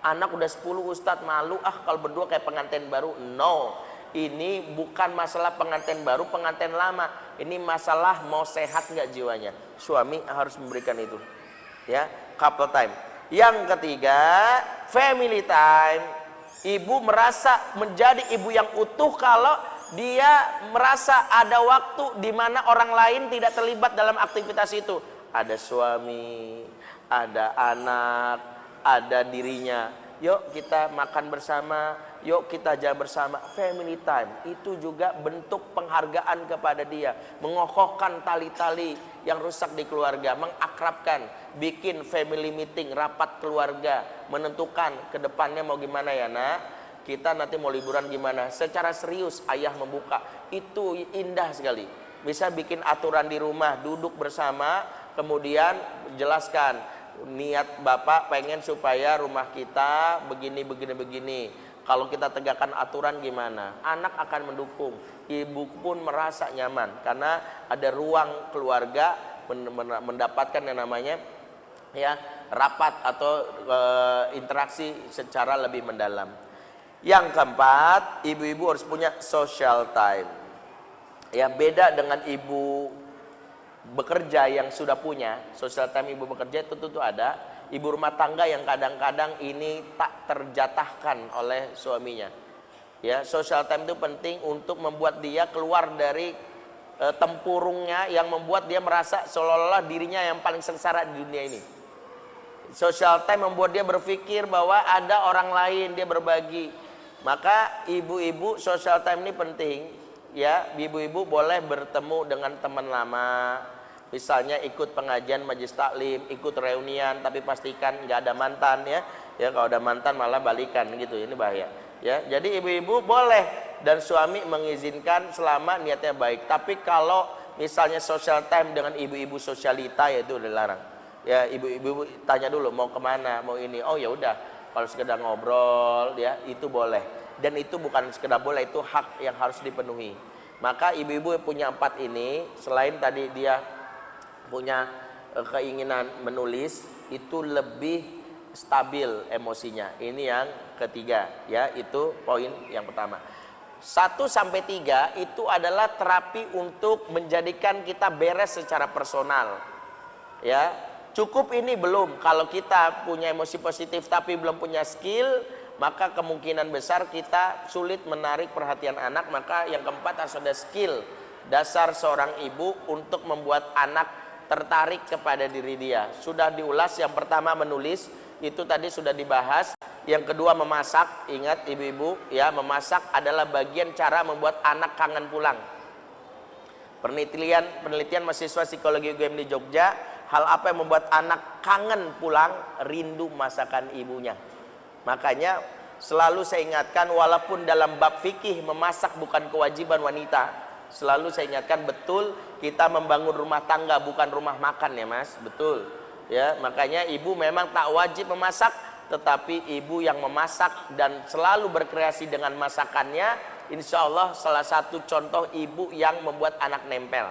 Speaker 1: Anak udah 10 Ustadz, malu kalau berdua kayak pengantin baru. No, ini bukan masalah pengantin baru, pengantin lama. Ini masalah mau sehat nggak jiwanya. Suami harus memberikan itu. Ya, couple time. Yang ketiga, family time. Ibu merasa menjadi ibu yang utuh kalau dia merasa ada waktu di mana orang lain tidak terlibat dalam aktivitas itu. Ada suami, ada anak, ada dirinya. yuk kita makan bersama, yuk kita jalan bersama. Family time itu juga bentuk penghargaan kepada dia, mengokohkan tali-tali yang rusak di keluarga, mengakrabkan, bikin family meeting, rapat keluarga, menentukan ke depannya mau gimana ya nak, kita nanti mau liburan gimana. Secara serius ayah membuka, itu indah sekali. Bisa bikin aturan di rumah, duduk bersama, kemudian jelaskan niat bapak pengen supaya rumah kita begini begini begini. Kalau kita tegakkan aturan gimana? Anak akan mendukung, ibu pun merasa nyaman karena ada ruang keluarga mendapatkan yang namanya ya rapat atau interaksi secara lebih mendalam. Yang keempat, ibu-ibu harus punya social time. Ya, beda dengan ibu bekerja yang sudah punya social time. Ibu bekerja itu tentu ada. Ibu rumah tangga yang kadang-kadang ini tak terjatahkan oleh suaminya. Ya, social time itu penting untuk membuat dia keluar dari tempurungnya yang membuat dia merasa seolah-olah dirinya yang paling sengsara di dunia ini. Social time membuat dia berpikir bahwa ada orang lain, dia berbagi. Maka ibu-ibu social time ini penting. Ya, ibu-ibu boleh bertemu dengan teman lama, misalnya ikut pengajian majelis taklim, ikut reunian, tapi pastikan nggak ada mantan ya. Ya kalau ada mantan malah balikan gitu, ini bahaya. Ya, jadi ibu-ibu boleh dan suami mengizinkan selama niatnya baik. Tapi kalau misalnya social time dengan ibu-ibu sosialita ya itu dilarang. Ya, ibu-ibu tanya dulu mau kemana, mau ini. Oh ya udah, kalau sekedar ngobrol ya itu boleh. Dan itu bukan sekedar boleh, itu hak yang harus dipenuhi. Maka ibu-ibu yang punya 4 ini, selain tadi dia punya keinginan menulis, itu lebih stabil emosinya. Ini yang ketiga, ya itu poin yang pertama. 1-3 itu adalah terapi untuk menjadikan kita beres secara personal. Ya, cukup ini belum. Kalau kita punya emosi positif tapi belum punya skill, maka kemungkinan besar kita sulit menarik perhatian anak. Maka yang keempat harus ada skill dasar seorang ibu untuk membuat anak tertarik kepada diri dia. Sudah diulas, yang pertama menulis, itu tadi sudah dibahas. Yang kedua memasak, ingat ibu-ibu ya, memasak adalah bagian cara membuat anak kangen pulang. Penelitian mahasiswa psikologi UGM di Jogja, hal apa yang membuat anak kangen pulang? Rindu masakan ibunya. Makanya selalu saya ingatkan, walaupun dalam bab fikih memasak bukan kewajiban wanita, selalu saya ingatkan betul kita membangun rumah tangga bukan rumah makan ya mas, betul ya. Makanya ibu memang tak wajib memasak, tetapi ibu yang memasak dan selalu berkreasi dengan masakannya, insya Allah salah satu contoh ibu yang membuat anak nempel.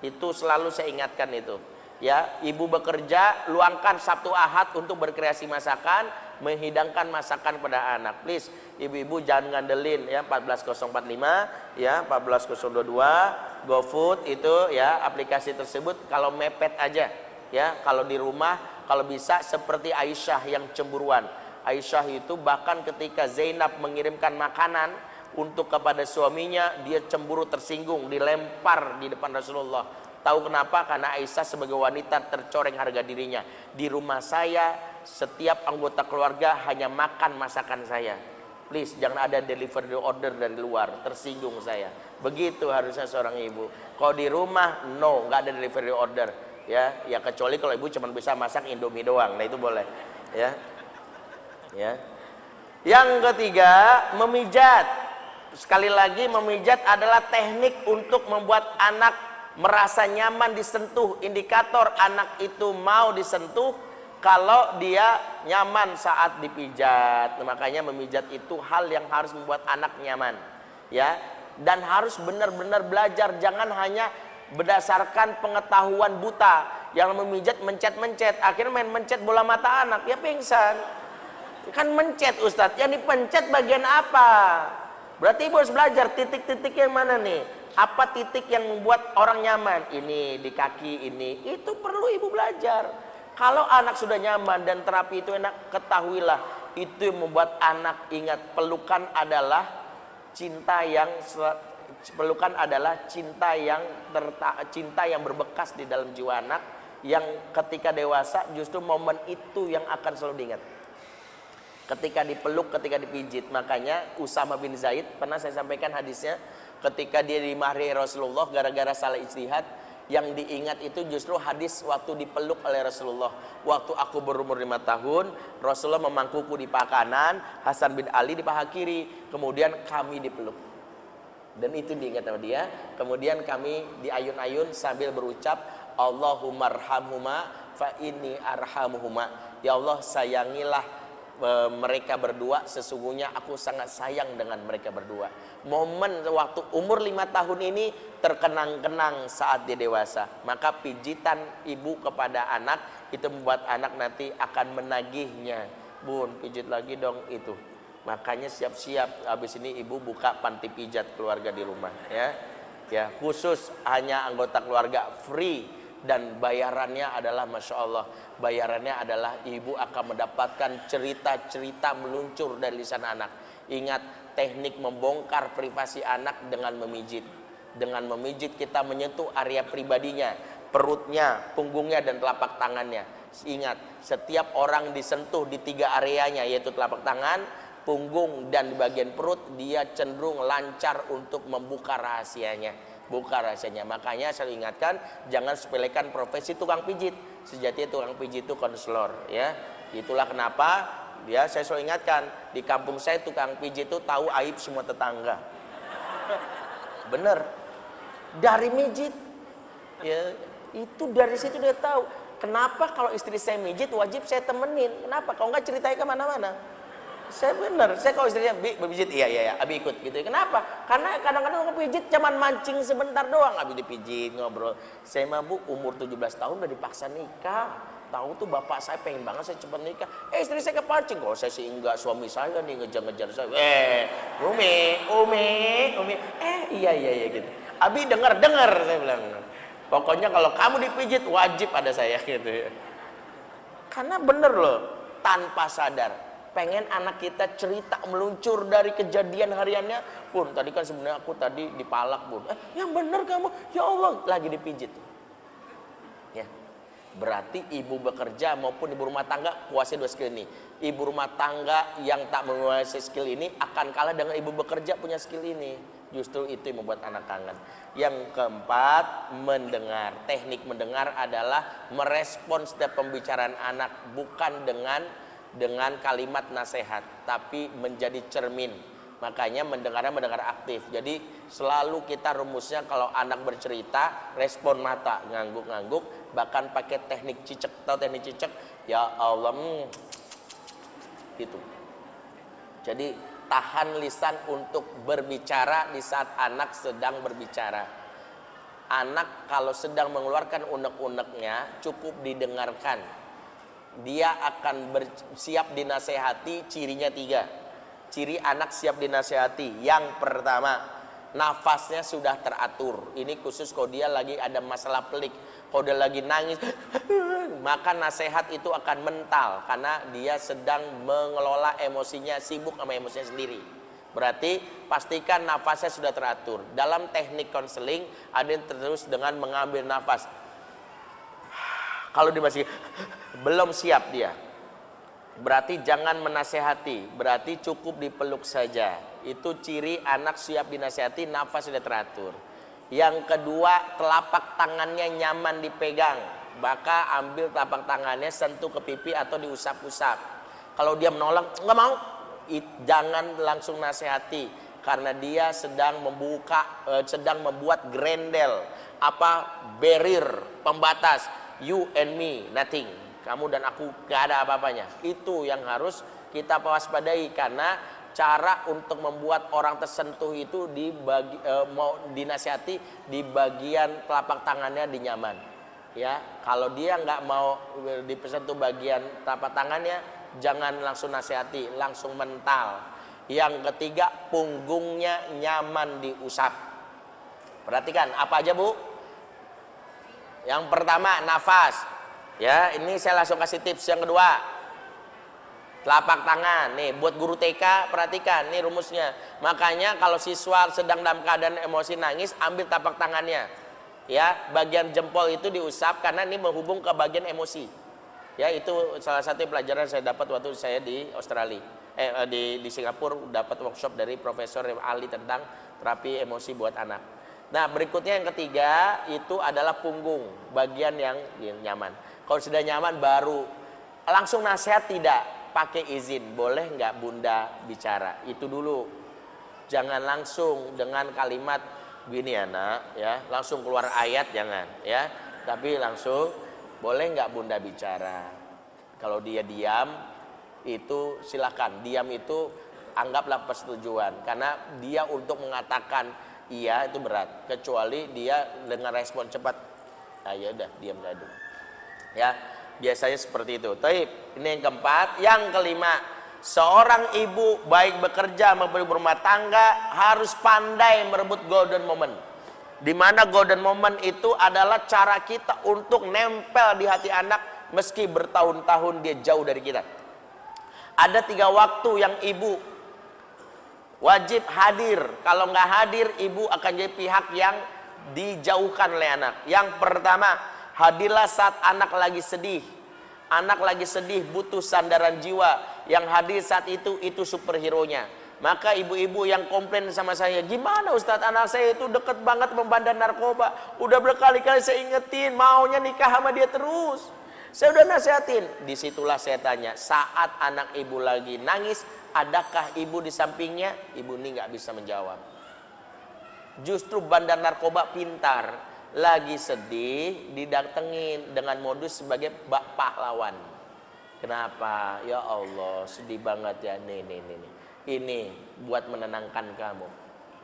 Speaker 1: Itu selalu saya ingatkan itu ya. Ibu bekerja, luangkan Sabtu Ahad untuk berkreasi masakan, menghidangkan masakan pada anak. Please ibu-ibu jangan ngandelin ya 14045 ya 14022 GoFood itu ya, aplikasi tersebut kalau mepet aja ya. Kalau di rumah kalau bisa seperti Aisyah yang cemburuan. Aisyah itu bahkan ketika Zainab mengirimkan makanan untuk kepada suaminya, dia cemburu, tersinggung, dilempar di depan Rasulullah. Tahu kenapa? Karena Aisyah sebagai wanita tercoreng harga dirinya. Di rumah saya setiap anggota keluarga hanya makan masakan saya. Please jangan ada delivery order dari luar, tersinggung saya. Begitu harusnya seorang ibu. Kalau di rumah no, nggak ada delivery order ya. Ya kecuali kalau ibu cuma bisa masak Indomie doang, nah itu boleh ya. Ya. Yang ketiga, memijat. Sekali lagi, memijat adalah teknik untuk membuat anak merasa nyaman disentuh. Indikator anak itu mau disentuh kalau dia nyaman saat dipijat. Makanya memijat itu hal yang harus membuat anak nyaman ya. Dan harus benar-benar belajar, jangan hanya berdasarkan pengetahuan buta. Yang memijat mencet-mencet, akhirnya main mencet bola mata anak, ya pingsan. Kan mencet Ustadz, yang dipencet bagian apa? Berarti ibu harus belajar titik-titik yang mana nih. Apa titik yang membuat orang nyaman? Ini di kaki ini. Itu perlu ibu belajar. Kalau anak sudah nyaman dan terapi itu enak, ketahuilah itu yang membuat anak ingat pelukan adalah cinta yang cinta yang berbekas di dalam jiwa anak, yang ketika dewasa justru momen itu yang akan selalu diingat. ketika dipeluk, ketika dipijit. Makanya Usama bin Zaid, pernah saya sampaikan hadisnya, ketika dia dimarahi Rasulullah gara-gara salah ijtihad, yang diingat itu justru hadis waktu dipeluk oleh Rasulullah. Waktu aku berumur 5 tahun, Rasulullah memangkuku di paha kanan, Hasan bin Ali di paha kiri, kemudian kami dipeluk. Dan itu diingat sama dia. Kemudian kami diayun-ayun sambil berucap, Allahumma arhamhuma fa inni arhamuhuma. Ya Allah, sayangilah mereka berdua, sesungguhnya aku sangat sayang dengan mereka berdua. Momen waktu umur 5 tahun ini terkenang-kenang saat dia dewasa. Maka pijitan ibu kepada anak itu membuat anak nanti akan menagihnya. Bun, pijit lagi dong itu. Makanya siap-siap habis ini ibu buka panti pijat keluarga di rumah, ya. Ya, khusus hanya anggota keluarga, free, dan bayarannya adalah Masya Allah, bayarannya adalah ibu akan mendapatkan cerita-cerita meluncur dari lisan anak. Ingat, teknik membongkar privasi anak dengan memijit. Dengan memijit kita menyentuh area pribadinya, perutnya, punggungnya, dan telapak tangannya. Ingat, setiap orang disentuh di 3 areanya, yaitu telapak tangan, punggung, dan di bagian perut, dia cenderung lancar untuk membuka rahasianya. Makanya saya ingatkan, jangan sepelekan profesi tukang pijit. Sejatinya tukang pijit itu konselor, ya. Itulah kenapa ya saya selalu ingatkan, di kampung saya tukang pijit itu tahu aib semua tetangga. Bener, dari mijit, ya, itu dari situ dia tahu. Kenapa kalau istri saya mijit wajib saya temenin? Kenapa? Kalau nggak ceritain kemana-mana. Saya bener, saya kalau istrinya berpijit, iya, Abi ikut gitu. Kenapa? Karena kadang-kadang aku pijit cuman mancing sebentar doang, Abi dipijit, ngobrol. Saya mah Bu, umur 17 tahun udah dipaksa nikah. Tahu tuh bapak saya pengen banget saya cepat nikah. Istri saya kepancing, kok saya sih enggak, suami saya nih ngejar-ngejar saya. Umi, iya gitu. Abi dengar, saya bilang. Pokoknya kalau kamu dipijit wajib ada saya gitu ya. Karena bener loh, tanpa sadar. Pengen anak kita cerita meluncur dari kejadian hariannya. Bun, tadi kan sebenarnya aku tadi dipalak, Bun. Yang bener kamu, ya Allah, lagi dipijit. Ya. Berarti ibu bekerja maupun ibu rumah tangga kuasai 2 skill ini. Ibu rumah tangga yang tak menguasai skill ini akan kalah dengan ibu bekerja punya skill ini. Justru itu yang membuat anak kangen. Yang keempat, mendengar. Teknik mendengar adalah merespon setiap pembicaraan anak bukan dengan kalimat nasihat, tapi menjadi cermin. Makanya mendengar aktif. Jadi selalu kita rumusnya kalau anak bercerita, respon mata, ngangguk-ngangguk, bahkan pakai teknik cicak. Tahu teknik cicak? Ya Allah, gitu. Jadi tahan lisan untuk berbicara di saat anak sedang berbicara. Anak kalau sedang mengeluarkan unek-uneknya cukup didengarkan. Dia akan siap dinasehati. Cirinya 3. Ciri anak siap dinasehati. Yang pertama, nafasnya sudah teratur. Ini khusus kalau dia lagi ada masalah pelik. Kalau dia lagi nangis, maka nasihat itu akan mental, karena dia sedang mengelola emosinya, sibuk sama emosinya sendiri. Berarti pastikan nafasnya sudah teratur. Dalam teknik konseling ada yang terus dengan mengambil nafas. Kalau dia masih belum siap dia, berarti jangan menasehati, berarti cukup dipeluk saja. Itu ciri anak siap dinasehati, nafas sudah teratur. Yang kedua, telapak tangannya nyaman dipegang. Maka ambil telapak tangannya, sentuh ke pipi atau diusap-usap. Kalau dia menolak, nggak mau, jangan langsung nasehati, karena dia sedang membuat grendel, barrier, pembatas. You and me, nothing. Kamu dan aku gak ada apa-apanya. Itu yang harus kita waspadai, karena cara untuk membuat orang tersentuh itu mau dinasihati di bagian telapak tangannya dinyaman. Ya, kalau dia nggak mau disentuh bagian telapak tangannya, jangan langsung nasihati, langsung mental. Yang ketiga, punggungnya nyaman diusap. Perhatikan apa aja, Bu? Yang pertama, nafas. Ya, ini saya langsung kasih tips. Yang kedua, telapak tangan. Nih, buat guru TK, perhatikan, nih rumusnya. Makanya kalau siswa sedang dalam keadaan emosi nangis, ambil telapak tangannya. Ya, bagian jempol itu diusap karena ini menghubung ke bagian emosi. Ya, itu salah satu pelajaran saya dapat waktu saya di Australia. Di Singapura dapat workshop dari Profesor Ali tentang terapi emosi buat anak. Nah, berikutnya yang ketiga itu adalah punggung, bagian yang nyaman. Kalau sudah nyaman baru langsung nasihat, tidak, pakai izin. Boleh nggak bunda bicara? Itu dulu. Jangan langsung dengan kalimat gini ya nak, ya, langsung keluar ayat jangan, ya. Tapi langsung, boleh nggak bunda bicara? Kalau dia diam, itu silakan. Diam itu anggaplah persetujuan, karena dia untuk mengatakan iya itu berat, kecuali dia dengan respon cepat, ya udah diam saja. Ya, biasanya seperti itu. Taib. Ini yang keempat. Yang kelima, seorang ibu baik bekerja maupun berumah tangga harus pandai merebut golden moment. Di mana golden moment itu adalah cara kita untuk nempel di hati anak meski bertahun-tahun dia jauh dari kita. Ada 3 waktu yang ibu wajib hadir. Kalau nggak hadir, ibu akan jadi pihak yang dijauhkan oleh anak. Yang pertama, hadirlah saat anak lagi sedih. Anak lagi sedih, butuh sandaran jiwa. Yang hadir saat itu superhero-nya. Maka ibu-ibu yang komplain sama saya, gimana Ustadz, anak saya itu deket banget membandar narkoba. Udah berkali-kali saya ingetin, maunya nikah sama dia terus. Saya udah nasihatin. Disitulah saya tanya, saat anak ibu lagi nangis, adakah ibu di sampingnya? Ibu ini nggak bisa menjawab. Justru bandar narkoba pintar, lagi sedih didatengin dengan modus sebagai pahlawan. Kenapa? Ya Allah, sedih banget ya. Nih. Ini buat menenangkan kamu.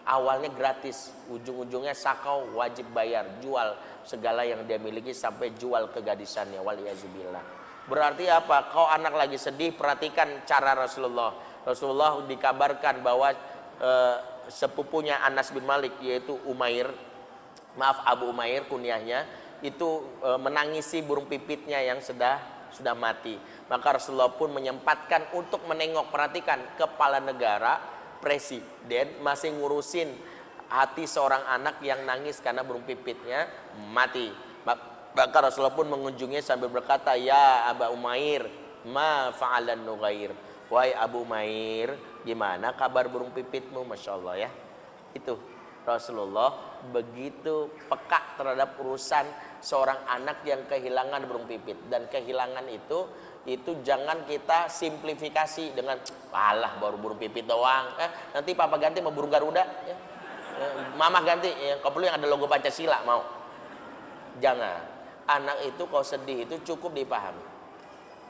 Speaker 1: Awalnya gratis, ujung-ujungnya sakau, wajib bayar, jual segala yang dia miliki sampai jual kegadisannya. Waliyazubillah. Berarti apa? Kau anak lagi sedih, perhatikan cara Rasulullah. Rasulullah dikabarkan bahwa sepupunya Anas bin Malik, yaitu Abu Umair kunyahnya, itu menangisi burung pipitnya yang sudah mati. Maka Rasulullah pun menyempatkan untuk menengok, perhatikan, kepala negara, presiden masih ngurusin hati seorang anak yang nangis karena burung pipitnya mati. Maka Rasulullah pun mengunjunginya sambil berkata, ya Abu Umair, ma fa'alan nughair. Wahai Abu Umair, gimana kabar burung pipitmu? Masya Allah ya. Itu Rasulullah begitu peka terhadap urusan seorang anak yang kehilangan burung pipit. Dan kehilangan itu jangan kita simplifikasi dengan alah baru burung pipit doang. Nanti papa ganti sama burung garuda ya. Mama ganti ya, kalau perlu yang ada logo Pancasila mau. Jangan. Anak itu kalau sedih itu cukup dipahami.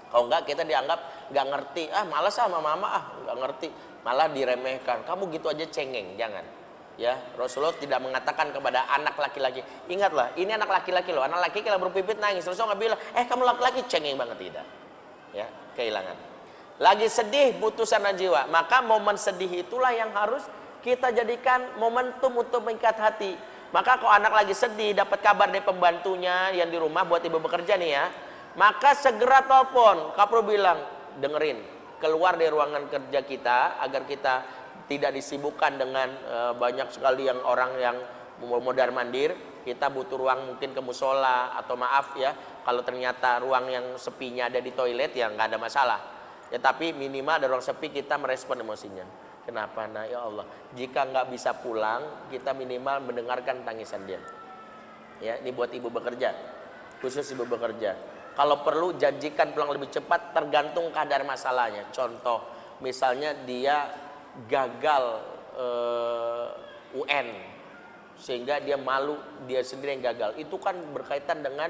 Speaker 1: Kalau enggak kita dianggap nggak ngerti, malas sama mama nggak ngerti, malah diremehkan. Kamu gitu aja cengeng, jangan. Ya, Rasulullah tidak mengatakan kepada anak laki-laki, ingatlah, ini anak laki-laki loh, anak laki-laki kalau berpipit nangis. Rasulullah nggak bilang, kamu laki-laki cengeng banget, tidak. Ya, kehilangan. Lagi sedih, butuh sandaran jiwa. Maka momen sedih itulah yang harus kita jadikan momentum untuk mengikat hati. Maka kalau anak lagi sedih, dapat kabar dari pembantunya yang di rumah buat ibu bekerja nih ya, maka segera telepon. Kapro bilang, dengerin, keluar dari ruangan kerja kita agar kita tidak disibukkan dengan banyak sekali yang orang yang mondar mandir. Kita butuh ruang mungkin ke musola, atau maaf ya, kalau ternyata ruang yang sepinya ada di toilet ya nggak ada masalah. Ya tapi minimal ada ruang sepi, kita merespon emosinya. Kenapa? Nah ya Allah, jika nggak bisa pulang, kita minimal mendengarkan tangisan dia. Ya, ini buat ibu bekerja, khusus ibu bekerja. Kalau perlu janjikan pulang lebih cepat, tergantung kadar masalahnya. Contoh, misalnya dia gagal UN, sehingga dia malu, dia sendiri yang gagal. Itu kan berkaitan dengan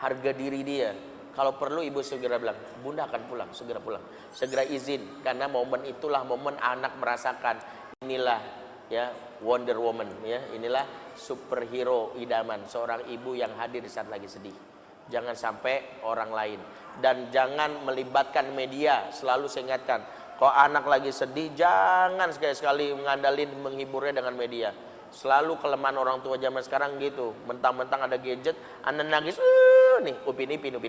Speaker 1: harga diri dia. Kalau perlu ibu segera bilang, bunda akan pulang, segera pulang, segera izin, karena momen itulah momen anak merasakan inilah ya Wonder Woman ya, inilah superhero idaman seorang ibu yang hadir di saat lagi sedih. Jangan sampai orang lain, dan jangan melibatkan media. Selalu saya ingatkan, kalau anak lagi sedih jangan sekali-sekali mengandalkan menghiburnya dengan media. Selalu kelemahan orang tua zaman sekarang gitu, mentang-mentang ada gadget, anak nangis, nih upin ipin,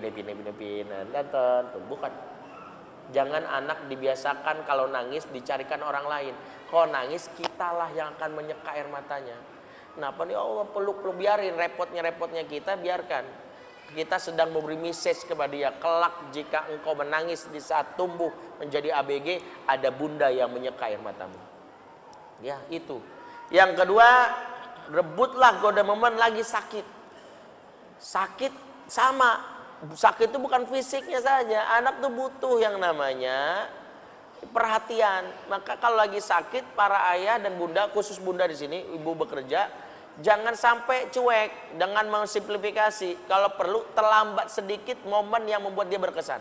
Speaker 1: bukan. Jangan anak dibiasakan kalau nangis dicarikan orang lain. Kalau nangis kitalah yang akan menyeka air matanya. Kenapa nih Allah peluk biarin repotnya kita biarkan. Kita sedang memberi message kepada dia, kelak jika engkau menangis di saat tumbuh menjadi ABG, ada bunda yang menyeka air matamu. Ya, itu. Yang kedua, rebutlah goda momen lagi sakit. Sakit sama. Sakit itu bukan fisiknya saja. Anak tuh butuh yang namanya perhatian. Maka kalau lagi sakit, para ayah dan bunda, khusus bunda di sini, ibu bekerja, jangan sampai cuek dengan mensimplifikasi. Kalau perlu terlambat sedikit momen yang membuat dia berkesan.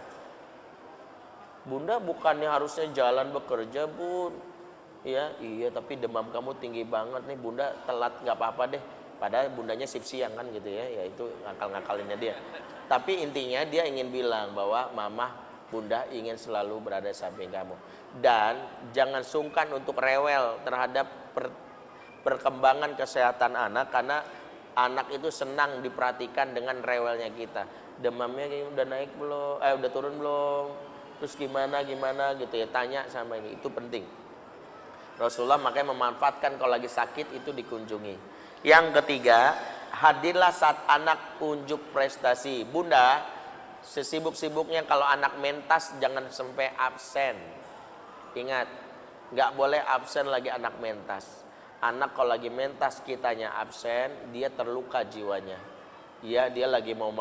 Speaker 1: Bunda bukannya harusnya jalan bekerja, Bun. Ya, iya tapi demam kamu tinggi banget nih, Bunda telat nggak apa-apa deh. Padahal bundanya shift siang kan gitu ya. Ya itu ngakal-ngakalinnya dia. Tapi intinya dia ingin bilang bahwa mama, bunda ingin selalu berada di samping kamu. Dan jangan sungkan untuk rewel terhadap perkembangan kesehatan anak, karena anak itu senang diperhatikan dengan rewelnya kita. Demamnya udah naik belum? Udah turun belum? Terus gimana gitu ya, tanya sama ini, itu penting. Rasulullah makanya memanfaatkan kalau lagi sakit itu dikunjungi. Yang ketiga, hadirlah saat anak unjuk prestasi. Bunda, sesibuk-sibuknya kalau anak mentas jangan sampai absen. Ingat, nggak boleh absen lagi anak mentas. Anak kalau lagi mentas kitanya absen, dia terluka jiwanya. Ya, dia lagi mau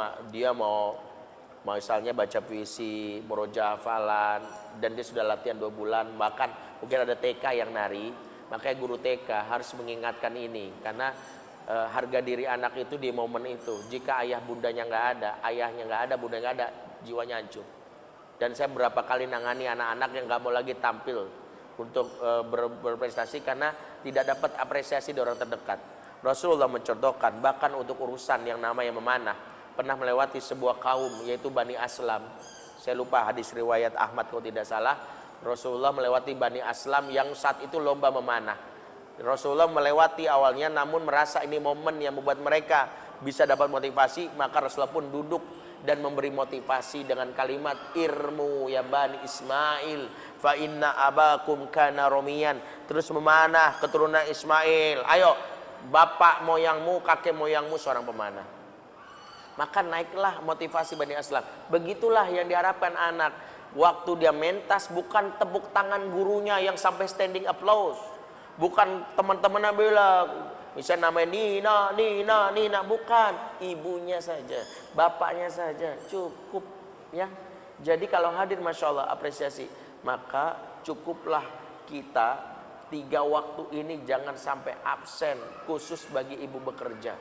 Speaker 1: misalnya baca puisi, murojaah hafalan, dan dia sudah latihan 2 bulan, bahkan mungkin ada TK yang nari, makanya guru TK harus mengingatkan ini, karena harga diri anak itu di momen itu. Jika ayah bundanya nggak ada, ayahnya nggak ada, bundanya nggak ada, jiwanya hancur. Dan saya berapa kali nangani anak-anak yang nggak mau lagi tampil untuk berprestasi karena tidak dapat apresiasi dari orang terdekat. Rasulullah mencontohkan bahkan untuk urusan yang namanya memanah, pernah melewati sebuah kaum yaitu Bani Aslam. Saya lupa hadis riwayat Ahmad kalau tidak salah. Rasulullah melewati Bani Aslam yang saat itu lomba memanah. Rasulullah melewati awalnya, namun merasa ini momen yang membuat mereka bisa dapat motivasi, maka Rasulullah pun duduk dan memberi motivasi dengan kalimat irmu ya Bani Ismail fa inna abakum kana romiyan. Terus memanah keturunan Ismail, ayo bapak moyangmu, kakek moyangmu seorang pemanah. Maka naiklah motivasi Bani Aslam. Begitulah yang diharapkan anak. Waktu dia mentas bukan tepuk tangan gurunya yang sampai standing applause, bukan teman-temannya bilang misalnya namanya Nina, bukan, ibunya saja, bapaknya saja cukup ya. Jadi kalau hadir Masya Allah apresiasi, maka cukuplah kita 3 waktu ini jangan sampai absen, khusus bagi ibu bekerja.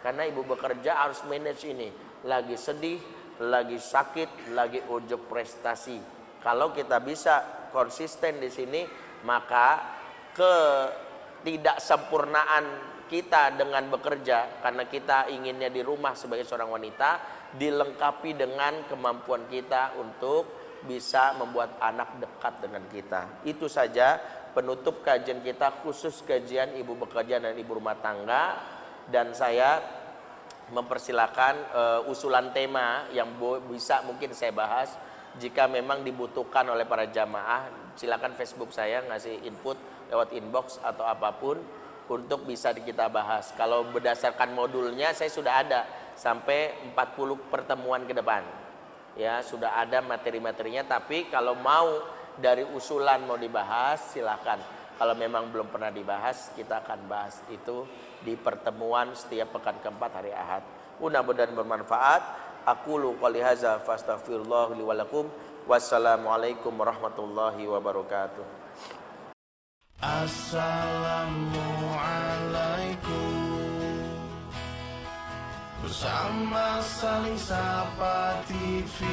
Speaker 1: Karena ibu bekerja harus manage ini, lagi sedih, lagi sakit, lagi ujuk prestasi. Kalau kita bisa konsisten di sini, maka ketidaksempurnaan kita dengan bekerja, karena kita inginnya di rumah sebagai seorang wanita, dilengkapi dengan kemampuan kita untuk bisa membuat anak dekat dengan kita. Itu saja penutup kajian kita khusus kajian ibu bekerja dan ibu rumah tangga. Dan saya mempersilakan usulan tema yang bisa mungkin saya bahas. Jika memang dibutuhkan oleh para jamaah, silakan Facebook saya ngasih input lewat inbox atau apapun untuk bisa kita bahas. Kalau berdasarkan modulnya saya sudah ada sampai 40 pertemuan ke depan. Ya, sudah ada materi-materinya, tapi kalau mau dari usulan mau dibahas silakan. Kalau memang belum pernah dibahas, kita akan bahas itu di pertemuan setiap pekan keempat hari Ahad. Mudah-mudahan bermanfaat. Aqulu qouli hadza fastaghfirullah li wa lakum. Wassalamualaikum warahmatullahi wabarakatuh.
Speaker 2: Assalamualaikum. Bersama saling sapa TV.